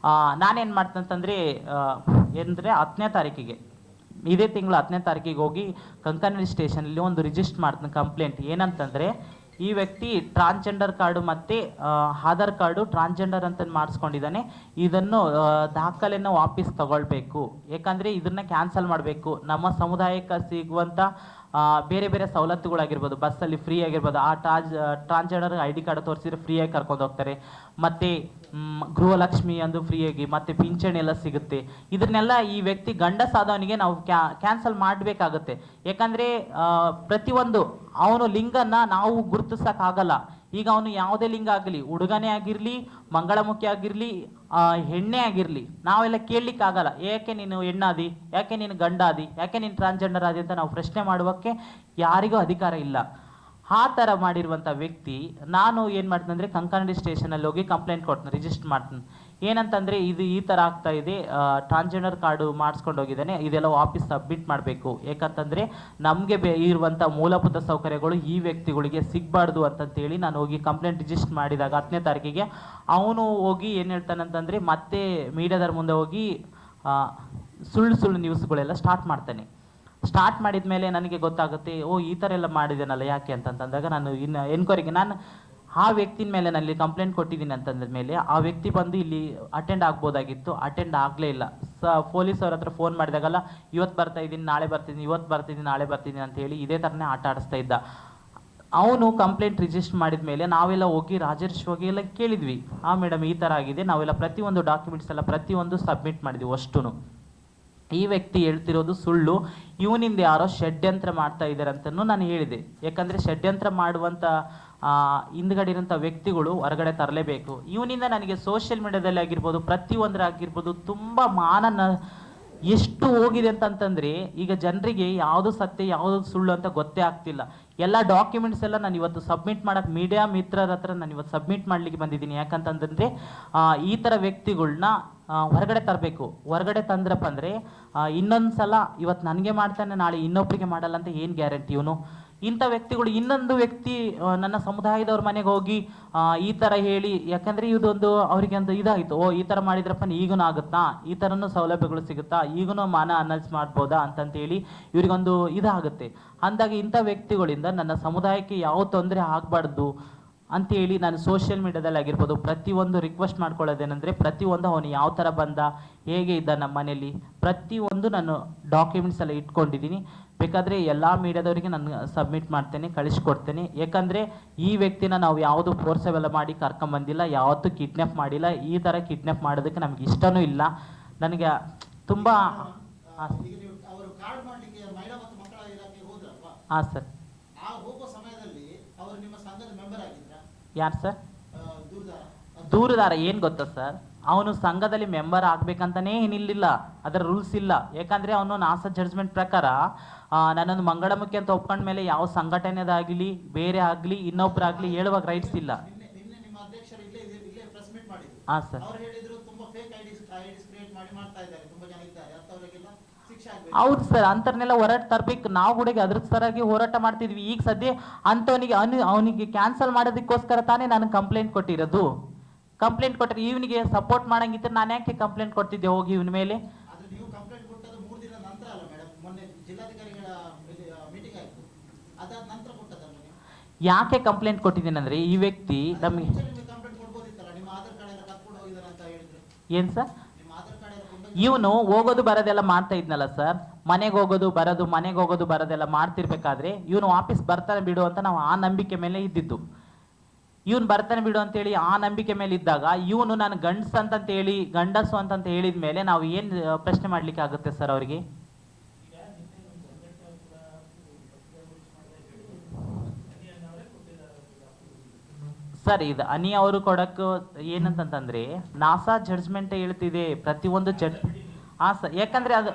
ನಾನೇನು ಮಾಡ್ತಂತಂದರೆ ಏನಂದರೆ 10ನೇ ತಾರೀಕಿಗೆ, ಇದೇ ತಿಂಗಳು 10ನೇ ತಾರೀಕಿಗೆ ಹೋಗಿ ಕಂಕನಹಳ್ಳಿ ಸ್ಟೇಷನಲ್ಲಿ ಒಂದು ರಿಜಿಸ್ಟರ್ ಮಾಡ್ತೀನಿ ಕಂಪ್ಲೇಂಟ್. ಏನಂತಂದರೆ ಈ ವ್ಯಕ್ತಿ ಟ್ರಾನ್ಸ್ಜೆಂಡರ್ ಕಾರ್ಡು ಮತ್ತು ಆಧಾರ್ ಕಾರ್ಡು ಟ್ರಾನ್ಸ್ಜೆಂಡರ್ ಅಂತ ಮಾಡಿಸ್ಕೊಂಡಿದ್ದಾನೆ, ಇದನ್ನು ದಾಖಲೆಯನ್ನು ವಾಪಸ್ ತಗೊಳ್ಬೇಕು. ಯಾಕಂದರೆ ಇದನ್ನು ಕ್ಯಾನ್ಸಲ್ ಮಾಡಬೇಕು. ನಮ್ಮ ಸಮುದಾಯಕ್ಕೆ ಸಿಗುವಂಥ ಬೇರೆ ಬೇರೆ ಸವಲತ್ತುಗಳಾಗಿರ್ಬೋದು, ಬಸ್ಸಲ್ಲಿ ಫ್ರೀ ಆಗಿರ್ಬೋದು, ಆ ಟ್ರಾನ್ಸ್ಜೆಂಡರ್ ID ಕಾರ್ಡ್ ತೋರಿಸಿದ್ರೆ ಫ್ರೀಯಾಗಿ ಕರ್ಕೊಂಡು ಹೋಗ್ತಾರೆ. ಮತ್ತು ಗೃಹಲಕ್ಷ್ಮಿ ಅಂದು ಫ್ರೀಯಾಗಿ, ಮತ್ತು ಪಿಂಚಣಿ ಎಲ್ಲ ಸಿಗುತ್ತೆ. ಇದನ್ನೆಲ್ಲ ಈ ವ್ಯಕ್ತಿ ಗಂಡಸಾದವನಿಗೆ ನಾವು ಕ್ಯಾನ್ಸಲ್ ಮಾಡಬೇಕಾಗುತ್ತೆ. ಯಾಕಂದರೆ ಪ್ರತಿಯೊಂದು ಅವನು ಲಿಂಗನ್ನ ನಾವು ಗುರುತಿಸೋಕ್ಕಾಗಲ್ಲ. ಈಗ ಅವನು ಯಾವುದೇ ಲಿಂಗ ಆಗಲಿ, ಹುಡುಗನೇ ಆಗಿರಲಿ, ಮಂಗಳಮುಖಿ ಆಗಿರಲಿ, ಹೆಣ್ಣೆ ಆಗಿರಲಿ, ನಾವೆಲ್ಲ ಕೇಳಲಿಕ್ಕಾಗಲ್ಲ. ಯಾಕೆ ನೀನು ಹೆಣ್ಣಾದಿ, ಯಾಕೆ ನೀನು ಗಂಡಾದಿ, ಯಾಕೆ ನೀನು ಟ್ರಾನ್ಸ್ಜೆಂಡರ್ ಆದಿ ಅಂತ ನಾವು ಪ್ರಶ್ನೆ ಮಾಡುವಕ್ಕೆ ಯಾರಿಗೂ ಅಧಿಕಾರ ಇಲ್ಲ. ಆ ಥರ ಮಾಡಿರುವಂಥ ವ್ಯಕ್ತಿ ನಾನು ಏನು ಮಾಡ್ತೀನಿ ಅಂದರೆ ಕಂಕನಡಿ ಸ್ಟೇಷನಲ್ಲಿ ಹೋಗಿ ಕಂಪ್ಲೇಂಟ್ ಕೊಡ್ತೀನಿ, ರಿಜಿಸ್ಟರ್ ಮಾಡ್ತೀನಿ. ಏನಂತಂದರೆ ಇದು ಈ ಥರ ಆಗ್ತಾ ಇದೆ, ಟ್ರಾನ್ಸ್ಜೆಂಡರ್ ಕಾರ್ಡು ಮಾಡಿಸ್ಕೊಂಡು ಹೋಗಿದ್ದಾನೆ, ಇದೆಲ್ಲ ವಾಪಸ್ ಸಬ್ಮಿಟ್ ಮಾಡಬೇಕು. ಯಾಕಂತಂದರೆ ನಮಗೆ ಇರುವಂಥ ಮೂಲಭೂತ ಸೌಕರ್ಯಗಳು ಈ ವ್ಯಕ್ತಿಗಳಿಗೆ ಸಿಗಬಾರ್ದು ಅಂತಂತೇಳಿ ನಾನು ಹೋಗಿ ಕಂಪ್ಲೇಂಟ್ ರಿಜಿಸ್ಟರ್ ಮಾಡಿದಾಗ 10ನೇ ತಾರೀಕಿಗೆ ಅವನು ಹೋಗಿ ಏನು ಹೇಳ್ತಾನಂತಂದರೆ ಮತ್ತೆ ಮೀಡಿಯಾದವ್ರ ಮುಂದೆ ಹೋಗಿ ಸುಳ್ಳು ನ್ಯೂಸ್ಗಳೆಲ್ಲ ಸ್ಟಾರ್ಟ್ ಮಾಡ್ತಾನೆ. ಸ್ಟಾರ್ಟ್ ಮಾಡಿದ ಮೇಲೆ ನನಗೆ ಗೊತ್ತಾಗುತ್ತೆ, ಓ ಈ ಥರ ಎಲ್ಲ ಮಾಡಿದ್ದೇನಲ್ಲ ಯಾಕೆ ಅಂತಂದಾಗ ನಾನು ಇನ್ನು ಎನ್ಕ್ವೈರಿಗೆ ನಾನು ಆ ವ್ಯಕ್ತಿನ ಮೇಲೆ ನಾನು ಕಂಪ್ಲೇಂಟ್ ಕೊಟ್ಟಿದ್ದೀನಿ ಅಂತಂದ ಮೇಲೆ ಆ ವ್ಯಕ್ತಿ ಬಂದು ಇಲ್ಲಿ ಅಟೆಂಡ್ ಆಗ್ಬೋದಾಗಿತ್ತು, ಅಟೆಂಡ್ ಆಗಲೇ ಇಲ್ಲ. ಪೊಲೀಸವ್ರ ಹತ್ರ ಫೋನ್ ಮಾಡಿದಾಗಲ್ಲ ಇವತ್ತು ಬರ್ತಾ ಇದ್ದೀನಿ ನಾಳೆ ಬರ್ತಿದ್ದೀನಿ, ಇವತ್ತು ಬರ್ತಿದ್ದೀನಿ ನಾಳೆ ಬರ್ತಿದ್ದೀನಿ ಅಂತ ಹೇಳಿ ಇದೇ ಥರನೇ ಆಟ ಆಡಿಸ್ತಾ ಇದ್ದ. ಅವನು ಕಂಪ್ಲೇಂಟ್ ರಿಜಿಸ್ಟರ್ ಮಾಡಿದ ಮೇಲೆ ನಾವೆಲ್ಲ ಹೋಗಿ ರಾಜೇಶ್ವರಿಗೆ ಎಲ್ಲ ಕೇಳಿದ್ವಿ, ಮೇಡಮ್ ಈ ಥರ ಆಗಿದೆ, ನಾವೆಲ್ಲ ಪ್ರತಿಯೊಂದು ಡಾಕ್ಯುಮೆಂಟ್ಸ್ ಎಲ್ಲ ಪ್ರತಿಯೊಂದು ಸಬ್ಮಿಟ್ ಮಾಡಿದ್ವಿ ಅಷ್ಟೂ. ಈ ವ್ಯಕ್ತಿ ಹೇಳ್ತಿರೋದು ಸುಳ್ಳು, ಇವನಿಂದ ಯಾರೋ ಷಡ್ಯಂತ್ರ ಮಾಡ್ತಾ ಇದ್ದಾರೆ ಅಂತಲೂ ನಾನು ಹೇಳಿದೆ. ಯಾಕಂದರೆ ಷಡ್ಯಂತ್ರ ಮಾಡುವಂಥ ಹಿಂದ್ಗಡೆ ಇರೋಂಥ ವ್ಯಕ್ತಿಗಳು ಹೊರಗಡೆ ತರಲೇಬೇಕು. ಇವನಿಂದ ನನಗೆ ಸೋಷಿಯಲ್ ಮೀಡಿಯಾದಲ್ಲಿ ಆಗಿರ್ಬೋದು ಪ್ರತಿಯೊಂದರಾಗಿರ್ಬೋದು ತುಂಬ ಎಷ್ಟು ಹೋಗಿದೆ ಅಂತಂತಂದರೆ ಈಗ ಜನರಿಗೆ ಯಾವುದು ಸತ್ಯ ಯಾವುದು ಸುಳ್ಳು ಅಂತ ಗೊತ್ತೇ ಆಗ್ತಿಲ್ಲ. ಎಲ್ಲ ಡಾಕ್ಯುಮೆಂಟ್ಸ್ ಎಲ್ಲ ನಾನು ಇವತ್ತು ಸಬ್ಮಿಟ್ ಮಾಡೋಕ್ಕೆ ಮೀಡಿಯಾ ಮಿತ್ರರ ಹತ್ರ ನಾನು ಇವತ್ತು ಸಬ್ಮಿಟ್ ಮಾಡಲಿಕ್ಕೆ ಬಂದಿದ್ದೀನಿ. ಯಾಕಂತಂದರೆ ಈ ಥರ ವ್ಯಕ್ತಿಗಳ್ನ ಹೊರಗಡೆ ತರಬೇಕು. ಹೊರಗಡೆ ತಂದ್ರಪ್ಪ ಅಂದರೆ ಇನ್ನೊಂದು ಸಲ ಇವತ್ತು ನನಗೆ ಮಾಡ್ತಾನೆ ನಾಳೆ ಇನ್ನೊಬ್ಬರಿಗೆ ಮಾಡಲ್ಲ ಅಂತ ಏನು ಗ್ಯಾರಂಟಿ ಇವನು? ಇಂಥ ವ್ಯಕ್ತಿಗಳು ಇನ್ನೊಂದು ವ್ಯಕ್ತಿ ನನ್ನ ಸಮುದಾಯದವ್ರ ಮನೆಗೆ ಹೋಗಿ ಈ ಥರ ಹೇಳಿ, ಯಾಕಂದರೆ ಇದೊಂದು ಅವರಿಗೆ ಒಂದು ಇದಾಯಿತು, ಓ ಈ ಥರ ಮಾಡಿದ್ರಪ್ಪ ಈಗೂ ಆಗುತ್ತಾ, ಈ ಥರನೂ ಸೌಲಭ್ಯಗಳು ಸಿಗುತ್ತಾ, ಈಗೂ ಮಾನ ಅನೌನ್ಸ್ ಮಾಡ್ಬೋದಾ ಅಂತಂತೇಳಿ ಇವರಿಗೊಂದು ಇದಾಗುತ್ತೆ. ಅಂದಾಗ ಇಂಥ ವ್ಯಕ್ತಿಗಳಿಂದ ನನ್ನ ಸಮುದಾಯಕ್ಕೆ ಯಾವ ತೊಂದರೆ ಆಗಬಾರ್ದು ಅಂತೇಳಿ ನಾನು ಸೋಷಿಯಲ್ ಮೀಡಿಯಾದಲ್ಲಿ ಆಗಿರ್ಬೋದು ಪ್ರತಿಯೊಂದು ರಿಕ್ವೆಸ್ಟ್ ಮಾಡ್ಕೊಳ್ಳೋದೇನೆಂದರೆ ಪ್ರತಿಯೊಂದು ಅವನು ಯಾವ ಥರ ಬಂದ, ಹೇಗೆ ಇದ್ದ ನಮ್ಮ ಮನೇಲಿ ಪ್ರತಿಯೊಂದು ನಾನು ಡಾಕ್ಯುಮೆಂಟ್ಸ್ ಎಲ್ಲ ಇಟ್ಕೊಂಡಿದ್ದೀನಿ. ಬೇಕಾದರೆ ಎಲ್ಲ ಮೀಡಿಯಾದವರಿಗೆ ನಾನು ಸಬ್ಮಿಟ್ ಮಾಡ್ತೇನೆ, ಕಳಿಸ್ಕೊಡ್ತೇನೆ. ಯಾಕಂದರೆ ಈ ವ್ಯಕ್ತಿನ ನಾವು ಯಾವುದು ಫೋರ್ಸೆವೆಲ್ಲ ಮಾಡಿ ಕರ್ಕೊಂಬಂದಿಲ್ಲ, ಯಾವತ್ತೂ ಕಿಡ್ನ್ಯಾಪ್ ಮಾಡಿಲ್ಲ. ಈ ಥರ ಕಿಡ್ನ್ಯಾಪ್ ಮಾಡೋದಕ್ಕೆ ನಮ್ಗೆ ಇಷ್ಟನೂ ಇಲ್ಲ. ನನಗೆ ತುಂಬ ಹಾಂ ಸರ್. ಯಾರು ಸರ್? ದೂರುದಾರ ಏನು ಗೊತ್ತಾ ಸರ್, ಅವನು ಸಂಘದಲ್ಲಿ ಮೆಂಬರ್ ಆಗ್ಬೇಕಂತನೇ ಏನಿಲ್ಲ, ಅದರ ರೂಲ್ಸ್ ಇಲ್ಲ. ಯಾಕಂದರೆ ಅವನು ನಾಸಾ ಜಡ್ಜ್ಮೆಂಟ್ ಪ್ರಕಾರ ನನ್ನೊಂದು ಮಂಗಳಮುಖಿ ಅಂತ ಒಪ್ಕೊಂಡ ಮೇಲೆ ಯಾವ ಸಂಘಟನೆದಾಗಲಿ ಬೇರೆ ಆಗಲಿ ಇನ್ನೊಬ್ಬರಾಗಲಿ ಹೇಳುವಾಗ ರೈಟ್ಸ್ ಇಲ್ಲ. ಹಾಂ ಸರ್. ಹೌದು ಸರ್, ಅಂಥವ್ರನ್ನೆಲ್ಲ ಹೋರಾಟ ತರಬೇಕು. ನಾವು ಕೂಡ ಅದ್ರ ಸರಾಗಿ ಹೋರಾಟ ಮಾಡ್ತಿದ್ವಿ. ಈಗ ಸದ್ಯ ಅಂಥವನಿಗೆ ಅವನಿಗೆ ಕ್ಯಾನ್ಸಲ್ ಮಾಡೋದಕ್ಕೋಸ್ಕರ ತಾನೇ ನಾನು ಕಂಪ್ಲೇಂಟ್ ಕೊಟ್ಟಿರೋದು. ಕಂಪ್ಲೇಂಟ್ ಕೊಟ್ಟರೆ ಇವನಿಗೆ ಸಪೋರ್ಟ್ ಮಾಡಂಗಿದ್ರೆ ನಾನು ಯಾಕೆ ಕಂಪ್ಲೇಂಟ್ ಕೊಡ್ತಿದ್ದೆ ಹೋಗಿ ಇವನ ಮೇಲೆ? ಯಾಕೆ ಕಂಪ್ಲೇಂಟ್ ಕೊಟ್ಟಿದ್ದೀನಿ ಅಂದರೆ ಈ ವ್ಯಕ್ತಿ ನಮಗೆ ಏನು ಸರ್, ಇವನು ಹೋಗೋದು ಬರೋದೆಲ್ಲ ಮಾಡ್ತಾ ಇದ್ನಲ್ಲ ಸರ್, ಮನೆಗೆ ಹೋಗೋದು ಬರೋದೆಲ್ಲ ಮಾಡ್ತಿರ್ಬೇಕಾದ್ರೆ ಇವನು ವಾಪಸ್ ಬರ್ತಾನೆ ಬಿಡು ಅಂತ ನಾವು ಆ ನಂಬಿಕೆ ಮೇಲೆ ಇದ್ದಿದ್ದು. ಇವನು ಬರ್ತಾನೆ ಬಿಡು ಅಂತೇಳಿ ಆ ನಂಬಿಕೆ ಮೇಲೆ ಇದ್ದಾಗ ಇವನು ನಾನು ಗಂಡಸು ಅಂತಂತ ಹೇಳಿದ ಮೇಲೆ ನಾವು ಏನು ಪ್ರಶ್ನೆ ಮಾಡ್ಲಿಕ್ಕೆ ಆಗುತ್ತೆ ಸರ್ ಅವರಿಗೆ? ಸರ್ ಇದು ಅನಿ ಅವರು ಕೊಡಕ್ಕೆ ಏನಂತಂತಂದ್ರೆ ನಾಸಾ ಜಡ್ಜ್ಮೆಂಟ್ ಹೇಳ್ತಿದೆ ಪ್ರತಿಯೊಂದು ಹಾಂ ಸರ್. ಯಾಕಂದರೆ ಅದು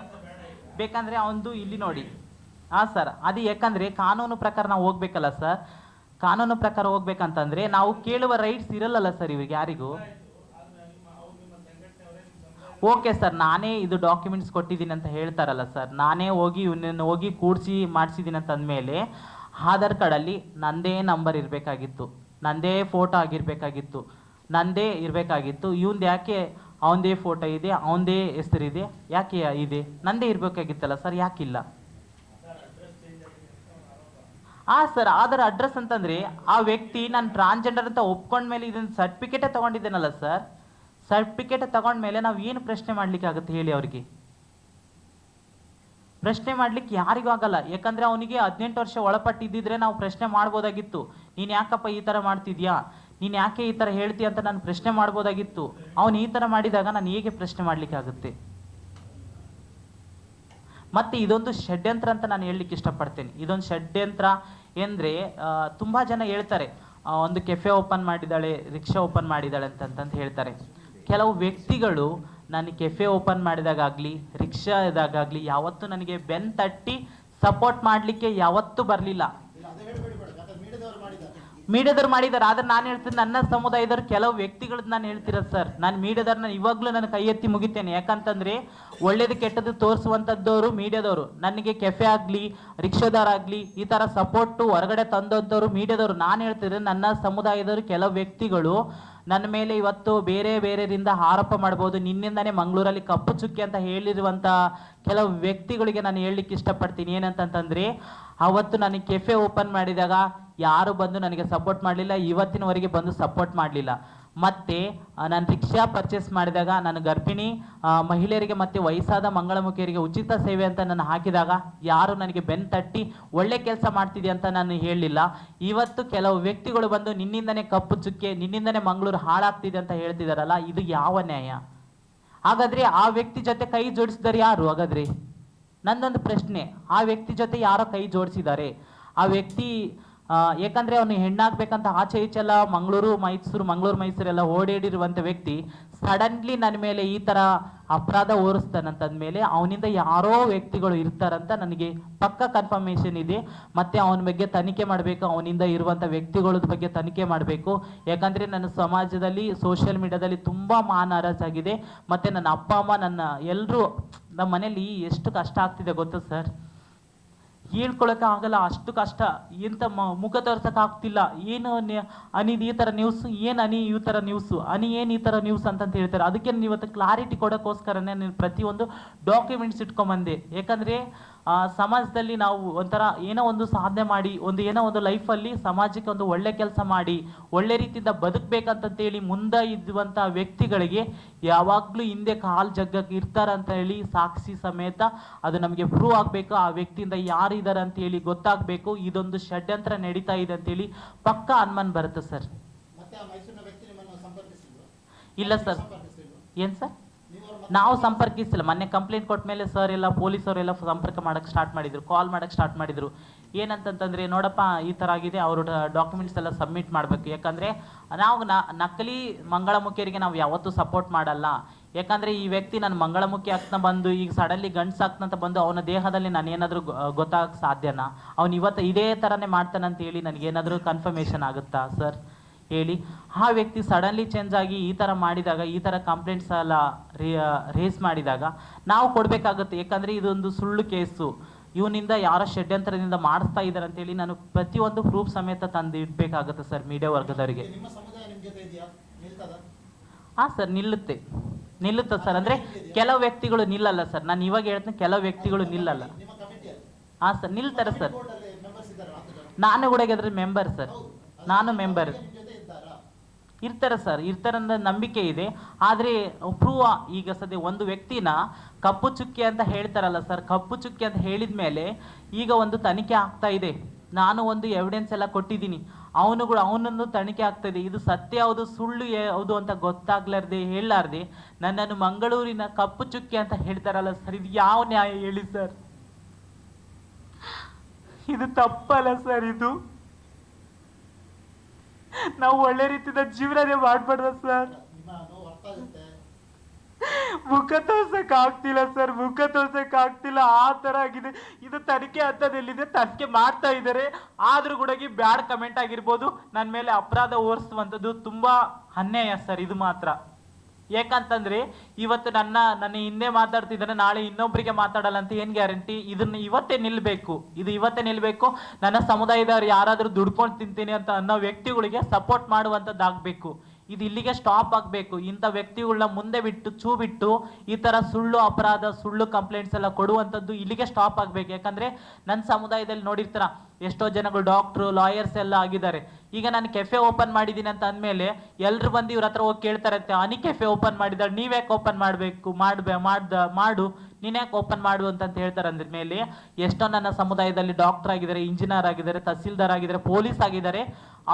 ಬೇಕಂದರೆ ಅವನದು ಇಲ್ಲಿ ನೋಡಿ. ಹಾಂ ಸರ್, ಅದು ಯಾಕಂದರೆ ಕಾನೂನು ಪ್ರಕಾರ ನಾವು ಹೋಗ್ಬೇಕಲ್ಲ ಸರ್. ಕಾನೂನು ಪ್ರಕಾರ ಹೋಗ್ಬೇಕಂತಂದರೆ ನಾವು ಕೇಳುವ ರೈಟ್ಸ್ ಇರಲ್ಲಲ್ಲ ಸರ್ ಇವ್ರಿಗೆ ಯಾರಿಗೂ. ಓಕೆ ಸರ್, ನಾನೇ ಇದು ಡಾಕ್ಯುಮೆಂಟ್ಸ್ ಕೊಟ್ಟಿದ್ದೀನಿ ಅಂತ ಹೇಳ್ತಾರಲ್ಲ ಸರ್, ನಾನೇ ಹೋಗಿ ಇವನನ್ನು ಹೋಗಿ ಕೂಡಿಸಿ ಮಾಡಿಸಿದ್ದೀನಿ ಅಂತಂದಮೇಲೆ ಆಧಾರ್ ಕಾರ್ಡಲ್ಲಿ ನಂದೇ ನಂಬರ್ ಇರಬೇಕಾಗಿತ್ತು, ನಂದೇ ಫೋಟೋ ಆಗಿರಬೇಕಾಗಿತ್ತು, ನಂದೇ ಇರಬೇಕಾಗಿತ್ತು. ಇವಂದು ಯಾಕೆ ಅವನದೇ ಫೋಟೋ ಇದೆ, ಅವನದೇ ಹೆಸರಿದೆ, ಯಾಕೆ ಇದೆ? ನಂದೇ ಇರಬೇಕಾಗಿತ್ತಲ್ಲ ಸರ್, ಯಾಕಿಲ್ಲ? ಹಾಂ ಸರ್, ಅದರ ಅಡ್ರೆಸ್ ಅಂತಂದರೆ ಆ ವ್ಯಕ್ತಿ ನಾನು ಟ್ರಾನ್ಸ್ಜೆಂಡರ್ ಅಂತ ಒಪ್ಕೊಂಡ್ಮೇಲೆ ಇದನ್ನು ಸರ್ಟಿಫಿಕೇಟೇ ತೊಗೊಂಡಿದ್ದೇನಲ್ಲ ಸರ್. ಸರ್ಟಿಫಿಕೇಟ್ ತಗೊಂಡ್ಮೇಲೆ ನಾವು ಏನು ಪ್ರಶ್ನೆ ಮಾಡಲಿಕ್ಕೆ ಆಗುತ್ತೆ ಹೇಳಿ? ಅವ್ರಿಗೆ ಪ್ರಶ್ನೆ ಮಾಡ್ಲಿಕ್ಕೆ ಯಾರಿಗೂ ಆಗಲ್ಲ. ಯಾಕಂದರೆ ಅವನಿಗೆ 18 ವರ್ಷ ಒಳಪಟ್ಟಿದ್ದಿದ್ರೆ ನಾವು ಪ್ರಶ್ನೆ ಮಾಡ್ಬೋದಾಗಿತ್ತು. ನೀನು ಯಾಕಪ್ಪ ಈ ಥರ ಮಾಡ್ತಿದ್ಯಾ, ನೀನು ಯಾಕೆ ಈ ಥರ ಹೇಳ್ತೀಯ ಅಂತ ನಾನು ಪ್ರಶ್ನೆ ಮಾಡ್ಬೋದಾಗಿತ್ತು. ಅವನು ಈ ಥರ ಮಾಡಿದಾಗ ನಾನು ಹೇಗೆ ಪ್ರಶ್ನೆ ಮಾಡಲಿಕ್ಕೆ ಆಗುತ್ತೆ? ಮತ್ತು ಇದೊಂದು ಷಡ್ಯಂತ್ರ ಅಂತ ನಾನು ಹೇಳಲಿಕ್ಕೆ ಇಷ್ಟಪಡ್ತೇನೆ. ಇದೊಂದು ಷಡ್ಯಂತ್ರ ಅಂದರೆ ತುಂಬ ಜನ ಹೇಳ್ತಾರೆ ಒಂದು ಕೆಫೆ ಓಪನ್ ಮಾಡಿದ್ದಾಳೆ, ರಿಕ್ಷಾ ಓಪನ್ ಮಾಡಿದ್ದಾಳೆ ಅಂತಂತ ಹೇಳ್ತಾರೆ. ಕೆಲವು ವ್ಯಕ್ತಿಗಳು ನಾನು ಕೆಫೆ ಓಪನ್ ಮಾಡಿದಾಗಲಿ ರಿಕ್ಷಾ ಇದಾಗಲಿ ಯಾವತ್ತೂ ನನಗೆ ಬೆನ್ ತಟ್ಟಿ ಸಪೋರ್ಟ್ ಮಾಡಲಿಕ್ಕೆ ಯಾವತ್ತೂ ಬರಲಿಲ್ಲ. ಮೀಡಿಯಾದವ್ರು ಮಾಡಿದ್ದಾರೆ. ಆದ್ರೆ ನಾನು ಹೇಳ್ತೀನಿ, ನನ್ನ ಸಮುದಾಯದವ್ರು ಕೆಲವು ವ್ಯಕ್ತಿಗಳದ್ದು ನಾನು ಹೇಳ್ತಿರೋದು ಸರ್. ನಾನು ಮೀಡಿಯಾದವ್ರನ್ನ ಇವಾಗಲೂ ನಾನು ಕೈ ಎತ್ತಿ ಮುಗಿತೇನೆ. ಯಾಕಂತಂದ್ರೆ ಒಳ್ಳೇದು ಕೆಟ್ಟದ್ದು ತೋರಿಸುವಂಥದ್ದವರು ಮೀಡಿಯಾದವರು. ನನಗೆ ಕೆಫೆ ಆಗಲಿ, ರಿಕ್ಷಾದಾರ ಆಗಲಿ, ಈ ಥರ ಸಪೋರ್ಟು ಹೊರಗಡೆ ತಂದಂಥವ್ರು ಮೀಡಿಯಾದವರು. ನಾನು ಹೇಳ್ತಿದ್ರೆ ನನ್ನ ಸಮುದಾಯದವರು ಕೆಲವು ವ್ಯಕ್ತಿಗಳು ನನ್ನ ಮೇಲೆ ಇವತ್ತು ಬೇರೆ ಬೇರೆಯಿಂದ ಆರೋಪ ಮಾಡ್ಬೋದು. ನಿನ್ನಿಂದಾನೇ ಮಂಗಳೂರಲ್ಲಿ ಕಪ್ಪು ಚುಕ್ಕಿ ಅಂತ ಹೇಳಿರುವಂಥ ಕೆಲವು ವ್ಯಕ್ತಿಗಳಿಗೆ ನಾನು ಹೇಳಲಿಕ್ಕೆ ಇಷ್ಟಪಡ್ತೀನಿ. ಏನಂತಂತಂದರೆ, ಅವತ್ತು ನನಗೆ ಕೆಫೆ ಓಪನ್ ಮಾಡಿದಾಗ ಯಾರು ಬಂದು ನನಗೆ ಸಪೋರ್ಟ್ ಮಾಡಲಿಲ್ಲ, ಇವತ್ತಿನವರೆಗೆ ಬಂದು ಸಪೋರ್ಟ್ ಮಾಡಲಿಲ್ಲ. ಮತ್ತು ನಾನು ರಿಕ್ಷಾ ಪರ್ಚೇಸ್ ಮಾಡಿದಾಗ ನಾನು ಗರ್ಭಿಣಿ ಮಹಿಳೆಯರಿಗೆ ಮತ್ತು ವಯಸ್ಸಾದ ಮಂಗಳಮುಖಿಯರಿಗೆ ಉಚಿತ ಸೇವೆ ಅಂತ ನಾನು ಹಾಕಿದಾಗ ಯಾರು ನನಗೆ ಬೆನ್ನು ತಟ್ಟಿ ಒಳ್ಳೆ ಕೆಲಸ ಮಾಡ್ತಿದೆ ಅಂತ ನಾನು ಹೇಳಲಿಲ್ಲ. ಇವತ್ತು ಕೆಲವು ವ್ಯಕ್ತಿಗಳು ಬಂದು ನಿನ್ನಿಂದನೇ ಕಪ್ಪು ಚುಕ್ಕೆ, ನಿನ್ನಿಂದನೇ ಮಂಗಳೂರು ಹಾಳಾಗ್ತಿದೆ ಅಂತ ಹೇಳ್ತಿದಾರಲ್ಲ, ಇದು ಯಾವ ನ್ಯಾಯ? ಹಾಗಾದರೆ ಆ ವ್ಯಕ್ತಿ ಜೊತೆ ಕೈ ಜೋಡಿಸಿದಾರೆ ಯಾರು? ಹಾಗಾದರೆ ನಂದೊಂದು ಪ್ರಶ್ನೆ, ಆ ವ್ಯಕ್ತಿ ಜೊತೆ ಯಾರೋ ಕೈ ಜೋಡಿಸಿದ್ದಾರೆ? ಆ ವ್ಯಕ್ತಿ ಯಾಕಂದರೆ ಅವನು ಹೆಣ್ಣಾಗಬೇಕಂತ ಆಚೆ ಈಚೆಲ್ಲ ಮಂಗಳೂರು ಮೈಸೂರೆಲ್ಲ ಓಡಾಡಿರುವಂಥ ವ್ಯಕ್ತಿ ಸಡನ್ಲಿ ನನ್ನ ಮೇಲೆ ಈ ಥರ ಅಪರಾಧ ಹೊರಿಸ್ತಾನಂತಂದಮೇಲೆ ಅವನಿಂದ ಯಾರೋ ವ್ಯಕ್ತಿಗಳು ಇರ್ತಾರಂತ ನನಗೆ ಪಕ್ಕ ಕನ್ಫರ್ಮೇಷನ್ ಇದೆ. ಮತ್ತು ಅವನ ಬಗ್ಗೆ ತನಿಖೆ ಮಾಡಬೇಕು, ಅವನಿಂದ ಇರುವಂಥ ವ್ಯಕ್ತಿಗಳ ಬಗ್ಗೆ ತನಿಖೆ ಮಾಡಬೇಕು. ಯಾಕಂದರೆ ನನ್ನ ಸಮಾಜದಲ್ಲಿ ಸೋಷಿಯಲ್ ಮೀಡಿಯಾದಲ್ಲಿ ತುಂಬ ಮಾನಹರಾಜಾಗಿದೆ. ಮತ್ತು ನನ್ನ ಅಪ್ಪ ಅಮ್ಮ, ನನ್ನ ಎಲ್ಲರೂ, ನಮ್ಮ ಮನೇಲಿ ಎಷ್ಟು ಕಷ್ಟ ಆಗ್ತಿದೆ ಗೊತ್ತಾ ಸರ್? ಹೇಳ್ಕೊಳಕ್ಕೆ ಆಗಲ್ಲ, ಅಷ್ಟು ಕಷ್ಟ. ಎಂತ ಮುಖ ತೋರ್ಸಕ್ಕೆ ಆಗ್ತಿಲ್ಲ. ಏನು ಅನಿದು ಈ ಥರ ನ್ಯೂಸ್, ಏನು ಅನಿ ಈ ಥರ ನ್ಯೂಸು, ಅನಿ ಏನು ಈ ಥರ ನ್ಯೂಸ್ ಅಂತಂತ ಹೇಳ್ತಾರೆ. ಅದಕ್ಕೆ ಇವತ್ತು ಕ್ಲಾರಿಟಿ ಕೊಡೋಕ್ಕೋಸ್ಕರನೇ ನಾನು ಪ್ರತಿಯೊಂದು ಡಾಕ್ಯುಮೆಂಟ್ಸ್ ಇಟ್ಕೊಂಬಂದೆ. ಯಾಕಂದರೆ ಸಮಾಜದಲ್ಲಿ ನಾವು ಒಂಥರ ಏನೋ ಒಂದು ಸಾಧನೆ ಮಾಡಿ, ಏನೋ ಒಂದು ಲೈಫಲ್ಲಿ ಸಮಾಜಕ್ಕೆ ಒಂದು ಒಳ್ಳೆ ಕೆಲಸ ಮಾಡಿ ಒಳ್ಳೆ ರೀತಿಯಿಂದ ಬದುಕಬೇಕಂತಂತೇಳಿ ಮುಂದೆ ಇದ್ದುವಂಥ ವ್ಯಕ್ತಿಗಳಿಗೆ ಯಾವಾಗಲೂ ಹಿಂದೆ ಕಾಲು ಜಗ್ಗಕ್ಕೆ ಇರ್ತಾರಂತ ಹೇಳಿ ಸಾಕ್ಷಿ ಸಮೇತ ಅದು ನಮಗೆ ಪ್ರೂವ್ ಆಗಬೇಕು. ಆ ವ್ಯಕ್ತಿಯಿಂದ ಯಾರು ಇದ್ದಾರೆ ಅಂತೇಳಿ ಗೊತ್ತಾಗಬೇಕು. ಇದೊಂದು ಷಡ್ಯಂತ್ರ ನಡೀತಾ ಇದೆ ಅಂತೇಳಿ ಪಕ್ಕ ಅನುಮಾನ ಬರುತ್ತೆ ಸರ್. ಇಲ್ಲ ಸರ್. ಏನು ಸರ್? ನಾವು ಸಂಪರ್ಕಿಸಿಲ್ಲ. ಮೊನ್ನೆ ಕಂಪ್ಲೇಂಟ್ ಕೊಟ್ಟ ಮೇಲೆ ಸರ್ ಎಲ್ಲ ಪೊಲೀಸವರೆಲ್ಲ ಸಂಪರ್ಕ ಮಾಡೋಕ್ಕೆ ಸ್ಟಾರ್ಟ್ ಮಾಡಿದರು, ಕಾಲ್ ಮಾಡೋಕ್ಕೆ ಸ್ಟಾರ್ಟ್ ಮಾಡಿದರು. ಏನಂತಂತಂದರೆ, ನೋಡಪ್ಪ ಈ ಥರ ಆಗಿದೆ, ಅವರು ಡಾಕ್ಯುಮೆಂಟ್ಸ್ ಎಲ್ಲ ಸಬ್ಮಿಟ್ ಮಾಡಬೇಕು. ಯಾಕಂದರೆ ನಾವು ನಕಲಿ ಮಂಗಳಮುಖಿಯರಿಗೆ ನಾವು ಯಾವತ್ತೂ ಸಪೋರ್ಟ್ ಮಾಡಲ್ಲ. ಯಾಕಂದರೆ ಈ ವ್ಯಕ್ತಿ ನನ್ನ ಮಂಗಳಮುಖಿ ಆಗ್ತಾ ಬಂದು ಈಗ ಸಡನ್ಲಿ ಗಂಡ್ಸ್ ಆಗ್ತಂತ ಬಂದು ಅವನ ದೇಹದಲ್ಲಿ ನಾನು ಏನಾದರೂ ಗೊತ್ತಾಗಕ್ಕೆ ಸಾಧ್ಯನಾ? ಅವನು ಇವತ್ತು ಇದೇ ಥರನೇ ಮಾಡ್ತಾನಂತ ಹೇಳಿ ನನಗೇನಾದರೂ ಕನ್ಫರ್ಮೇಷನ್ ಆಗುತ್ತಾ ಸರ್ ಹೇಳಿ? ಆ ವ್ಯಕ್ತಿ ಸಡನ್ಲಿ ಚೇಂಜ್ ಆಗಿ ಈ ಥರ ಮಾಡಿದಾಗ, ಈ ಥರ ಕಂಪ್ಲೇಂಟ್ಸ್ ಎಲ್ಲ ರೇಸ್ ಮಾಡಿದಾಗ ನಾವು ಕೊಡಬೇಕಾಗುತ್ತೆ. ಯಾಕಂದರೆ ಇದೊಂದು ಸುಳ್ಳು ಕೇಸು, ಇವನಿಂದ ಯಾರೋ ಷಡ್ಯಂತ್ರದಿಂದ ಮಾಡಿಸ್ತಾ ಇದ್ದಾರೆ ಅಂತೇಳಿ ನಾನು ಪ್ರತಿಯೊಂದು ಪ್ರೂಫ್ ಸಮೇತ ತಂದು ಇಡಬೇಕಾಗುತ್ತೆ ಸರ್ ಮೀಡಿಯಾ ವರ್ಗದವರಿಗೆ. ಹಾಂ ಸರ್, ನಿಲ್ಲುತ್ತೆ ಸರ್. ಅಂದರೆ ಕೆಲವು ವ್ಯಕ್ತಿಗಳು ನಿಲ್ಲಲ್ಲ ಸರ್. ನಾನು ಇವಾಗ ಹೇಳ್ತೀನಿ, ಕೆಲವು ವ್ಯಕ್ತಿಗಳು ನಿಲ್ಲಲ್ಲ. ಹಾಂ ಸರ್, ನಿಲ್ತಾರೆ ಸರ್. ನಾನು ಕೂಡ ಅದ್ರ ಮೆಂಬರ್ ಸರ್. ನಾನು ಮೆಂಬರ್ ಇರ್ತಾರೆ ಸರ್, ಇರ್ತಾರಂದ ನಂಬಿಕೆ ಇದೆ. ಆದರೆ ಪ್ರೂವ್ ಈಗ ಸದ್ಯ ಒಂದು ವ್ಯಕ್ತಿನ ಕಪ್ಪು ಚುಕ್ಕಿ ಅಂತ ಹೇಳ್ತಾರಲ್ಲ ಸರ್, ಕಪ್ಪು ಚುಕ್ಕಿ ಅಂತ ಹೇಳಿದ ಮೇಲೆ ಈಗ ಒಂದು ತನಿಖೆ ಆಗ್ತಾ ಇದೆ. ನಾನು ಒಂದು ಎವಿಡೆನ್ಸ್ ಎಲ್ಲ ಕೊಟ್ಟಿದ್ದೀನಿ, ಅವನನ್ನು ತನಿಖೆ ಆಗ್ತಾ ಇದೆ. ಇದು ಸತ್ಯ ಯಾವುದು ಸುಳ್ಳು ಯಾವುದು ಅಂತ ಗೊತ್ತಾಗ್ಲಾರ್ದೆ ಹೇಳಲಾರ್ದೆ ನನ್ನನ್ನು ಮಂಗಳೂರಿನ ಕಪ್ಪು ಚುಕ್ಕಿ ಅಂತ ಹೇಳ್ತಾರಲ್ಲ ಸರ್, ಇದು ಯಾವ ನ್ಯಾಯ ಹೇಳಿ ಸರ್? ಇದು ತಪ್ಪಲ್ಲ ಸರ್. ಇದು ನಾವು ಒಳ್ಳೆ ರೀತಿಯಿಂದ ಜೀವನನೇ ಮಾಡ್ಬಾರ್ದ ಸರ್? ಮುಖ ತೋರ್ಸಕ್ ಆಗ್ತಿಲ್ಲ ಸರ್, ಮುಖ ತೋರ್ಸಕ್ ಆಗ್ತಿಲ್ಲ. ಆ ತರ ಆಗಿದೆ. ಇದು ತನಿಖೆ ಹಂತದಲ್ಲಿದೆ, ತನಿಖೆ ಮಾಡ್ತಾ ಇದ್ದಾರೆ. ಆದ್ರೂ ಕೂಡ ಬ್ಯಾಡ್ ಕಮೆಂಟ್ ಆಗಿರ್ಬೋದು, ನನ್ನ ಮೇಲೆ ಅಪರಾಧ ಹೊರಿಸುವಂಥದ್ದು ತುಂಬಾ ಅನ್ಯಾಯ ಸರ್. ಇದು ಮಾತ್ರ ಯಾಕಂತಂದ್ರೆ ಇವತ್ತು ನನ್ನ ಹಿಂದೆ ಮಾತಾಡ್ತಿದ್ದಾನೆ, ನಾಳೆ ಇನ್ನೊಬ್ಬರಿಗೆ ಮಾತಾಡಲ್ಲ ಅಂತ ಏನ್ ಗ್ಯಾರಂಟಿ? ಇದನ್ನ ಇವತ್ತೇ ನಿಲ್ಬೇಕು. ನನ್ನ ಸಮುದಾಯದವ್ರು ಯಾರಾದ್ರೂ ದುಡ್ಕೊಂಡು ತಿಂತೀನಿ ಅಂತ ಅನ್ನೋ ವ್ಯಕ್ತಿಗಳಿಗೆ ಸಪೋರ್ಟ್ ಮಾಡುವಂಥದ್ದಾಗಬೇಕು. ಇದು ಇಲ್ಲಿಗೆ ಸ್ಟಾಪ್ ಆಗಬೇಕು. ಇಂಥ ವ್ಯಕ್ತಿಗಳನ್ನ ಮುಂದೆ ಬಿಟ್ಟು ಈ ಥರ ಸುಳ್ಳು ಅಪರಾಧ, ಸುಳ್ಳು ಕಂಪ್ಲೇಂಟ್ಸ್ ಎಲ್ಲ ಕೊಡುವಂಥದ್ದು ಇಲ್ಲಿಗೆ ಸ್ಟಾಪ್ ಆಗಬೇಕು. ಯಾಕಂದರೆ ನನ್ನ ಸಮುದಾಯದಲ್ಲಿ ನೋಡಿರ್ತೀರ, ಎಷ್ಟೋ ಜನಗಳು ಡಾಕ್ಟ್ರು, ಲಾಯರ್ಸ್ ಎಲ್ಲ ಆಗಿದ್ದಾರೆ. ಈಗ ನಾನು ಕೆಫೆ ಓಪನ್ ಮಾಡಿದ್ದೀನಿ ಅಂತ ಅಂದಮೇಲೆ ಎಲ್ಲರೂ ಬಂದು ಇವ್ರ ಹತ್ರ ಹೋಗಿ ಕೇಳ್ತಾರಂತೆ, ಅನಿ ಕೆಫೆ ಓಪನ್ ಮಾಡಿದಾಳೆ, ನೀವ್ಯಾಕೆ ಓಪನ್ ಮಾಡಬೇಕು? ಮಾಡು, ನೀನ್ಯಾಕೆ ಓಪನ್ ಮಾಡು ಅಂತ ಹೇಳ್ತಾರೆ. ಅಂದ್ಮೇಲೆ ಎಷ್ಟೋ ನನ್ನ ಸಮುದಾಯದಲ್ಲಿ ಡಾಕ್ಟರ್ ಆಗಿದ್ದಾರೆ, ಇಂಜಿನಿಯರ್ ಆಗಿದ್ದಾರೆ, ತಹಸೀಲ್ದಾರ್ ಆಗಿದ್ದಾರೆ, ಪೊಲೀಸ್ ಆಗಿದ್ದಾರೆ.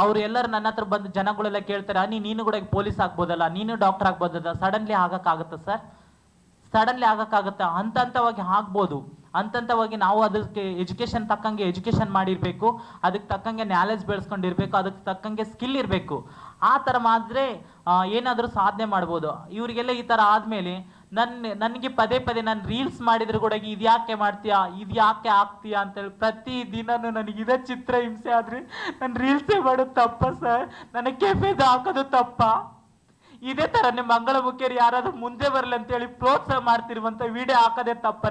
ಅವ್ರು ಎಲ್ಲರೂ ನನ್ನ ಹತ್ರ ಬಂದು ಜನಗಳೆಲ್ಲ ಕೇಳ್ತಾರೆ, ನೀನು ಕೂಡ ಪೊಲೀಸ್ ಆಗ್ಬೋದಲ್ಲ, ನೀನು ಡಾಕ್ಟರ್ ಆಗ್ಬೋದಲ್ಲ? ಸಡನ್ಲಿ ಆಗಕ್ಕಾಗುತ್ತಾ ಸರ್? ಸಡನ್ಲಿ ಆಗಕ್ಕಾಗುತ್ತಾ? ಹಂತವಾಗಿ ಆಗ್ಬೋದು. ಹಂತವಾಗಿ ನಾವು ಅದಕ್ಕೆ ಎಜುಕೇಶನ್ ತಕ್ಕಂಗೆ ಎಜುಕೇಶನ್ ಮಾಡಿರ್ಬೇಕು, ಅದಕ್ಕೆ ತಕ್ಕಂಗೆ ನಾಲೆಜ್ ಬೆಳೆಸ್ಕೊಂಡಿರ್ಬೇಕು, ಅದಕ್ಕೆ ತಕ್ಕಂಗೆ ಸ್ಕಿಲ್ ಇರಬೇಕು. ಆ ಥರ ಮಾಡಿದ್ರೆ ಏನಾದರೂ ಸಾಧನೆ ಮಾಡ್ಬೋದು. ಇವರಿಗೆಲ್ಲ ಈ ಥರ ಆದಮೇಲೆ ನನಗೆ ಪದೇ ಪದೇ ನಾನು ರೀಲ್ಸ್ ಮಾಡಿದ್ರು ಕೂಡ ಇದು ಯಾಕೆ ಮಾಡ್ತೀಯಾ, ಇದು ಯಾಕೆ ಆಗ್ತೀಯಾ ಅಂತೇಳಿ ಪ್ರತಿ ದಿನನೂ ನನಗೆ ಇದೇ ಚಿತ್ರ ಹಿಂಸೆ ಆದ್ರೆ ನಾನು ರೀಲ್ಸೇ ಮಾಡೋದು ತಪ್ಪ ಸರ್? ನನಗೆ ಕೆಫೆದು ಹಾಕೋದು ತಪ್ಪ? ಇದೇ ಥರನೇ ಮಂಗಳಮುಖಿಯರು ಯಾರಾದ್ರೂ ಮುಂದೆ ಬರಲಿ ಅಂತೇಳಿ ಪ್ರೋತ್ಸಾಹ ಮಾಡ್ತಿರುವಂತ ವಿಡಿಯೋ ಹಾಕೋದೇ ತಪ್ಪ?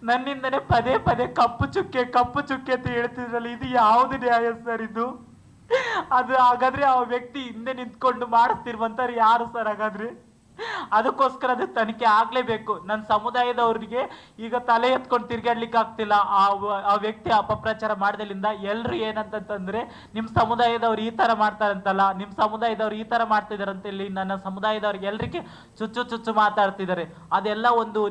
ನನ್ನಿಂದನೇ ಪದೇ ಪದೇ ಕಪ್ಪು ಚುಕ್ಕೆ ಅಂತ ಹೇಳ್ತಿದ್ರಲ್ಲ, ಇದು ಯಾವುದು ನ್ಯಾಯ ಸರ್ ಇದು? ಅದು ಹಾಗಾದ್ರೆ ಆ ವ್ಯಕ್ತಿ ಹಿಂದೆ ನಿಂತ್ಕೊಂಡು ಮಾಡಿಸ್ತಿರುವಂತ ಯಾರು ಸರ್ ಹಾಗಾದ್ರೆ? ಅದಕ್ಕೋಸ್ಕರ ಅದು ತನಿಖೆ ಆಗ್ಲೇಬೇಕು. ನನ್ನ ಸಮುದಾಯದವ್ರಿಗೆ ಈಗ ತಲೆ ಎತ್ಕೊಂಡು ತಿರ್ಗಾಡ್ಲಿಕ್ಕೆ ಆಗ್ತಿಲ್ಲ. ಆ ವ್ಯಕ್ತಿ ಅಪಪ್ರಚಾರ ಮಾಡ್ದಲಿಂದ ಎಲ್ರು ಏನಂತಂದ್ರೆ, ನಿಮ್ ಸಮುದಾಯದವ್ರು ಈ ತರ ಮಾಡ್ತಾರಂತಲ್ಲ, ನಿಮ್ ಸಮುದಾಯದವ್ರು ಈ ತರ ಮಾಡ್ತಿದಾರಂತೇಳಿ ನನ್ನ ಸಮುದಾಯದವ್ರಿಗೆ ಎಲ್ರಿಗೆ ಚುಚ್ಚು ಮಾತಾಡ್ತಿದ್ದಾರೆ. ಅದೆಲ್ಲ ಒಂದು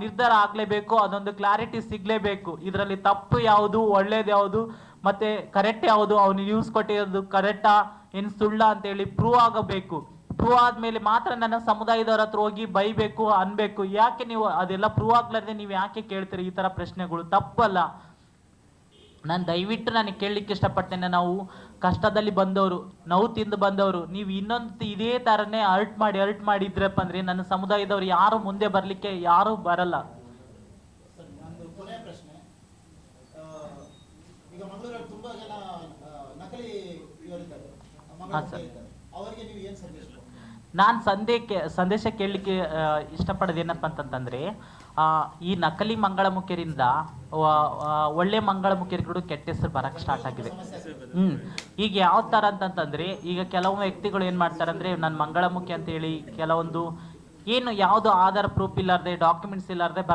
ನಿರ್ಧಾರ ಆಗ್ಲೇಬೇಕು, ಅದೊಂದು ಕ್ಲಾರಿಟಿ ಸಿಗ್ಲೇಬೇಕು. ಇದರಲ್ಲಿ ತಪ್ಪು ಯಾವುದು, ಒಳ್ಳೇದು ಯಾವುದು, ಮತ್ತೆ ಕರೆಕ್ಟ್ ಯಾವುದು, ಅವನು ನ್ಯೂಸ್ ಕೊಟ್ಟಿರೋದು ಕರೆಕ್ಟಾ ಏನು ಸುಳ್ಳ ಅಂತೇಳಿ ಪ್ರೂವ್ ಆಗಬೇಕು. ಪ್ರೂವ್ ಆದ್ಮೇಲೆ ಮಾತ್ರ ನನ್ನ ಸಮುದಾಯದವ್ರ ಹತ್ರ ಹೋಗಿ ಬೈಬೇಕು, ಅನ್ಬೇಕು. ಯಾಕೆ ನೀವು ಅದೆಲ್ಲ ಪ್ರೂವ್ ಆಗ್ಲಾರ್ದೆ ನೀವು ಯಾಕೆ ಕೇಳ್ತೀರಿ ಈ ತರ ಪ್ರಶ್ನೆಗಳು? ತಪ್ಪಲ್ಲ. ನಾನು ದಯವಿಟ್ಟು ನನಗೆ ಕೇಳಲಿಕ್ಕೆ ಇಷ್ಟಪಡ್ತೇನೆ, ನಾವು ಕಷ್ಟದಲ್ಲಿ ಬಂದವರು, ನೋವು ತಿಂದು ಬಂದವರು, ನೀವು ಇನ್ನೊಂದು ಇದೇ ತರನೇ ಅರ್ಟ್ ಮಾಡಿ ಇದ್ರಪ್ಪ ಅಂದ್ರೆ ನನ್ನ ಸಮುದಾಯದವ್ರು ಯಾರು ಮುಂದೆ ಬರ್ಲಿಕ್ಕೆ ಯಾರು ಬರಲ್ಲ. ನಾನು ಸಂದೇಶ ಕೇಳಲಿಕ್ಕೆ ಇಷ್ಟಪಡೋದು ಏನಪ್ಪ ಅಂತಂತಂದ್ರೆ, ಈ ನಕಲಿ ಮಂಗಳಮುಖಿಯರಿಂದ ಒಳ್ಳೆ ಮಂಗಳಮುಖಿಯರಿಗೂ ಕೆಟ್ಟ ಹೆಸರು ಬರಕ್ಕೆ ಸ್ಟಾರ್ಟ್ ಆಗಿದೆ. ಈಗ ಯಾವ ತರ ಅಂತಂತಂದ್ರೆ, ಈಗ ಕೆಲವು ವ್ಯಕ್ತಿಗಳು ಏನ್ ಮಾಡ್ತಾರಂದ್ರೆ, ನನ್ನ ಮಂಗಳಮುಖಿ ಅಂತ ಹೇಳಿ ಕೆಲವೊಂದು ಏನು ಯಾವುದು ಆಧಾರ ಪ್ರೂಫ್ ಇಲ್ಲಾರ್ದೆ, ಡಾಕ್ಯುಮೆಂಟ್ಸ್ ಇಲ್ಲಾರ್ದೆ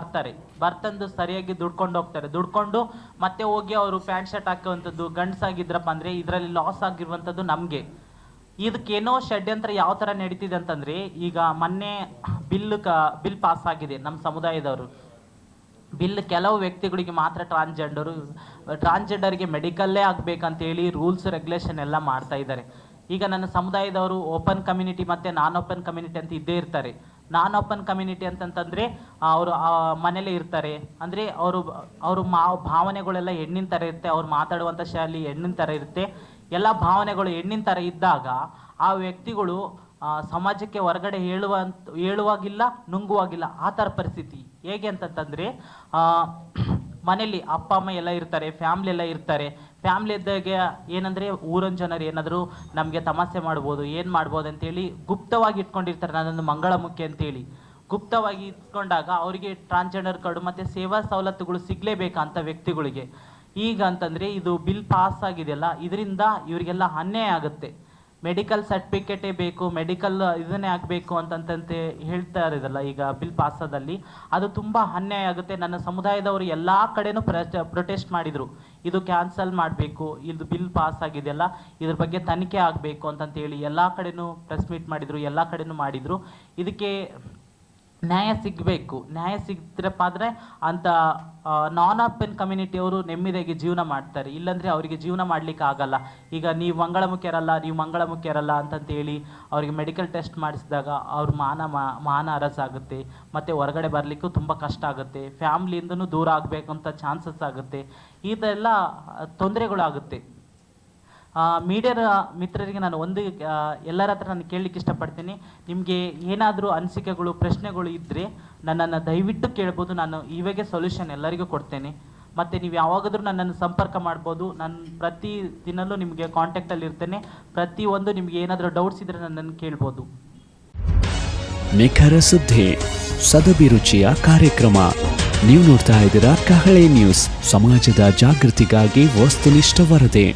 ಬರ್ತಂದು ಸರಿಯಾಗಿ ದುಡ್ಕೊಂಡು ಹೋಗ್ತಾರೆ. ದುಡ್ಕೊಂಡು ಮತ್ತೆ ಹೋಗಿ ಅವರು ಪ್ಯಾಂಟ್ ಶರ್ಟ್ ಹಾಕುವಂಥದ್ದು, ಗಂಡ್ಸಾಗಿದ್ರಪ್ಪ ಅಂದ್ರೆ ಇದರಲ್ಲಿ ಲಾಸ್ ಆಗಿರುವಂಥದ್ದು ನಮ್ಗೆ. ಇದಕ್ಕೇನೋ ಷಡ್ಯಂತ್ರ ಯಾವ ತರ ನಡೀತಿದೆ ಅಂತಂದ್ರೆ, ಈಗ ಮೊನ್ನೆ ಬಿಲ್ ಪಾಸ್ ಆಗಿದೆ ನಮ್ಮ ಸಮುದಾಯದವರು. ಬಿಲ್ ಕೆಲವು ವ್ಯಕ್ತಿಗಳಿಗೆ ಮಾತ್ರ ಟ್ರಾನ್ಸ್ಜೆಂಡರ್ಗೆ ಮೆಡಿಕಲ್ಲೇ ಆಗ್ಬೇಕಂತೇಳಿ ರೂಲ್ಸ್ ರೆಗ್ಯುಲೇಷನ್ ಎಲ್ಲ ಮಾಡ್ತಾ ಇದ್ದಾರೆ. ಈಗ ನನ್ನ ಸಮುದಾಯದವರು ಓಪನ್ ಕಮ್ಯುನಿಟಿ ಮತ್ತೆ ನಾನ್ ಓಪನ್ ಕಮ್ಯುನಿಟಿ ಅಂತ ಇದ್ದೇ ಇರ್ತಾರೆ. ನಾನ್ ಓಪನ್ ಕಮ್ಯುನಿಟಿ ಅಂತಂತಂದ್ರೆ ಅವರು ಮನೇಲೇ ಇರ್ತಾರೆ, ಅಂದ್ರೆ ಅವರು ಭಾವನೆಗಳೆಲ್ಲ ಹೆಣ್ಣಿನ ತರ ಇರುತ್ತೆ, ಅವ್ರು ಮಾತಾಡುವಂಥ ಶೈಲಿ ಹೆಣ್ಣಿನ ತರ ಇರುತ್ತೆ, ಎಲ್ಲ ಭಾವನೆಗಳು ಹೆಣ್ಣಿನ ತರ ಇದ್ದಾಗ ಆ ವ್ಯಕ್ತಿಗಳು ಸಮಾಜಕ್ಕೆ ಹೊರಗಡೆ ಹೇಳುವಾಗಿಲ್ಲ, ನುಂಗುವಾಗಿಲ್ಲ, ಆ ಥರ ಪರಿಸ್ಥಿತಿ. ಹೇಗೆ ಅಂತಂತಂದ್ರೆ, ಮನೇಲಿ ಅಪ್ಪ ಅಮ್ಮ ಎಲ್ಲ ಇರ್ತಾರೆ, ಫ್ಯಾಮ್ಲಿ ಎಲ್ಲ ಇರ್ತಾರೆ. ಫ್ಯಾಮ್ಲಿ ಇದ್ದಾಗ ಏನಂದ್ರೆ ಊರನ್ ಜನರು ಏನಾದರೂ ನಮಗೆ ತಮಾಷೆ ಮಾಡ್ಬೋದು, ಏನು ಮಾಡ್ಬೋದು ಅಂತೇಳಿ ಗುಪ್ತವಾಗಿ ಇಟ್ಕೊಂಡಿರ್ತಾರೆ. ನನ್ನೊಂದು ಮಂಗಳಮುಖಿ ಅಂತೇಳಿ ಗುಪ್ತವಾಗಿ ಇಟ್ಕೊಂಡಾಗ ಅವರಿಗೆ ಟ್ರಾನ್ಸ್ಜೆಂಡರ್ ಕಾರ್ಡು ಮತ್ತು ಸೇವಾ ಸವಲತ್ತುಗಳು ಸಿಗಲೇಬೇಕಂತ ವ್ಯಕ್ತಿಗಳಿಗೆ. ಈಗ ಅಂತಂದರೆ ಇದು ಬಿಲ್ ಪಾಸ್ ಆಗಿದೆಯಲ್ಲ, ಇದರಿಂದ ಇವರಿಗೆಲ್ಲ ಅನ್ಯಾಯ ಆಗುತ್ತೆ. ಮೆಡಿಕಲ್ ಸರ್ಟಿಫಿಕೇಟೇ ಬೇಕು, ಮೆಡಿಕಲ್ ಇದನ್ನೇ ಆಗಬೇಕು ಅಂತಂತೆ ಹೇಳ್ತಾ ಇರೋದಲ್ಲ ಈಗ ಬಿಲ್ ಪಾಸದಲ್ಲಿ, ಅದು ತುಂಬ ಅನ್ಯಾಯ ಆಗುತ್ತೆ. ನನ್ನ ಸಮುದಾಯದವರು ಎಲ್ಲ ಕಡೆನೂ ಪ್ರೊಟೆಸ್ಟ್ ಮಾಡಿದರು, ಇದು ಕ್ಯಾನ್ಸಲ್ ಮಾಡಬೇಕು, ಇದು ಬಿಲ್ ಪಾಸ್ ಆಗಿದೆಯಲ್ಲ ಇದ್ರ ಬಗ್ಗೆ ತನಿಖೆ ಆಗಬೇಕು ಅಂತಂತೇಳಿ ಎಲ್ಲ ಕಡೆನೂ ಪ್ರೆಸ್ ಮೀಟ್ ಮಾಡಿದರು, ಎಲ್ಲ ಕಡೆನೂ ಮಾಡಿದರು. ಇದಕ್ಕೆ ನ್ಯಾಯ ಸಿಗಬೇಕು. ನ್ಯಾಯ ಸಿಗ್ತಿರಪ್ಪ ಆದರೆ ಅಂತ ನಾನ್ ಓಪನ್ ಕಮ್ಯುನಿಟಿಯವರು ನೆಮ್ಮದಿಯಾಗಿ ಜೀವನ ಮಾಡ್ತಾರೆ, ಇಲ್ಲಾಂದರೆ ಅವರಿಗೆ ಜೀವನ ಮಾಡಲಿಕ್ಕೆ ಆಗಲ್ಲ. ಈಗ ನೀವು ಮಂಗಳಮುಖಿಯರಲ್ಲ ಅಂತಂತೇಳಿ ಅವರಿಗೆ ಮೆಡಿಕಲ್ ಟೆಸ್ಟ್ ಮಾಡಿಸಿದಾಗ ಅವ್ರ ಮಾನ ಹರಸಾಗುತ್ತೆ, ಮತ್ತು ಹೊರಗಡೆ ಬರಲಿಕ್ಕೂ ತುಂಬ ಕಷ್ಟ ಆಗುತ್ತೆ, ಫ್ಯಾಮ್ಲಿಯಿಂದನೂ ದೂರ ಆಗಬೇಕಂತ ಚಾನ್ಸಸ್ ಆಗುತ್ತೆ. ಇದೆಲ್ಲ ತೊಂದರೆಗಳಾಗುತ್ತೆ. ಮೀಡಿಯಾದ ಮಿತ್ರರಿಗೆ ನಾನು ಎಲ್ಲರ ಹತ್ರ ನಾನು ಕೇಳಲಿಕ್ಕೆ ಇಷ್ಟಪಡ್ತೀನಿ, ನಿಮಗೆ ಏನಾದರೂ ಅನಿಸಿಕೆಗಳು ಪ್ರಶ್ನೆಗಳು ಇದ್ದರೆ ನನ್ನನ್ನು ದಯವಿಟ್ಟು ಕೇಳ್ಬೋದು. ನಾನು ಇವಾಗೆ ಸೊಲ್ಯೂಷನ್ ಎಲ್ಲರಿಗೂ ಕೊಡ್ತೇನೆ. ಮತ್ತು ನೀವು ಯಾವಾಗಾದರೂ ನನ್ನನ್ನು ಸಂಪರ್ಕ ಮಾಡ್ಬೋದು. ನಾನು ಪ್ರತಿ ದಿನವೂ ನಿಮಗೆ ಕಾಂಟ್ಯಾಕ್ಟಲ್ಲಿ ಇರ್ತೇನೆ. ಪ್ರತಿಯೊಂದು ನಿಮಗೆ ಏನಾದರೂ ಡೌಟ್ಸ್ ಇದ್ದರೆ ನನ್ನನ್ನು ಕೇಳ್ಬೋದು. ನಿಖರ ಸುದ್ದಿ, ಸದಭಿರುಚಿಯ ಕಾರ್ಯಕ್ರಮ. ನೀವು ನೋಡ್ತಾ ಇದ್ದೀರಾ ಕಹಳೆ ನ್ಯೂಸ್, ಸಮಾಜದ ಜಾಗೃತಿಗಾಗಿ ವಸ್ತುನಿಷ್ಠ ವರದಿ.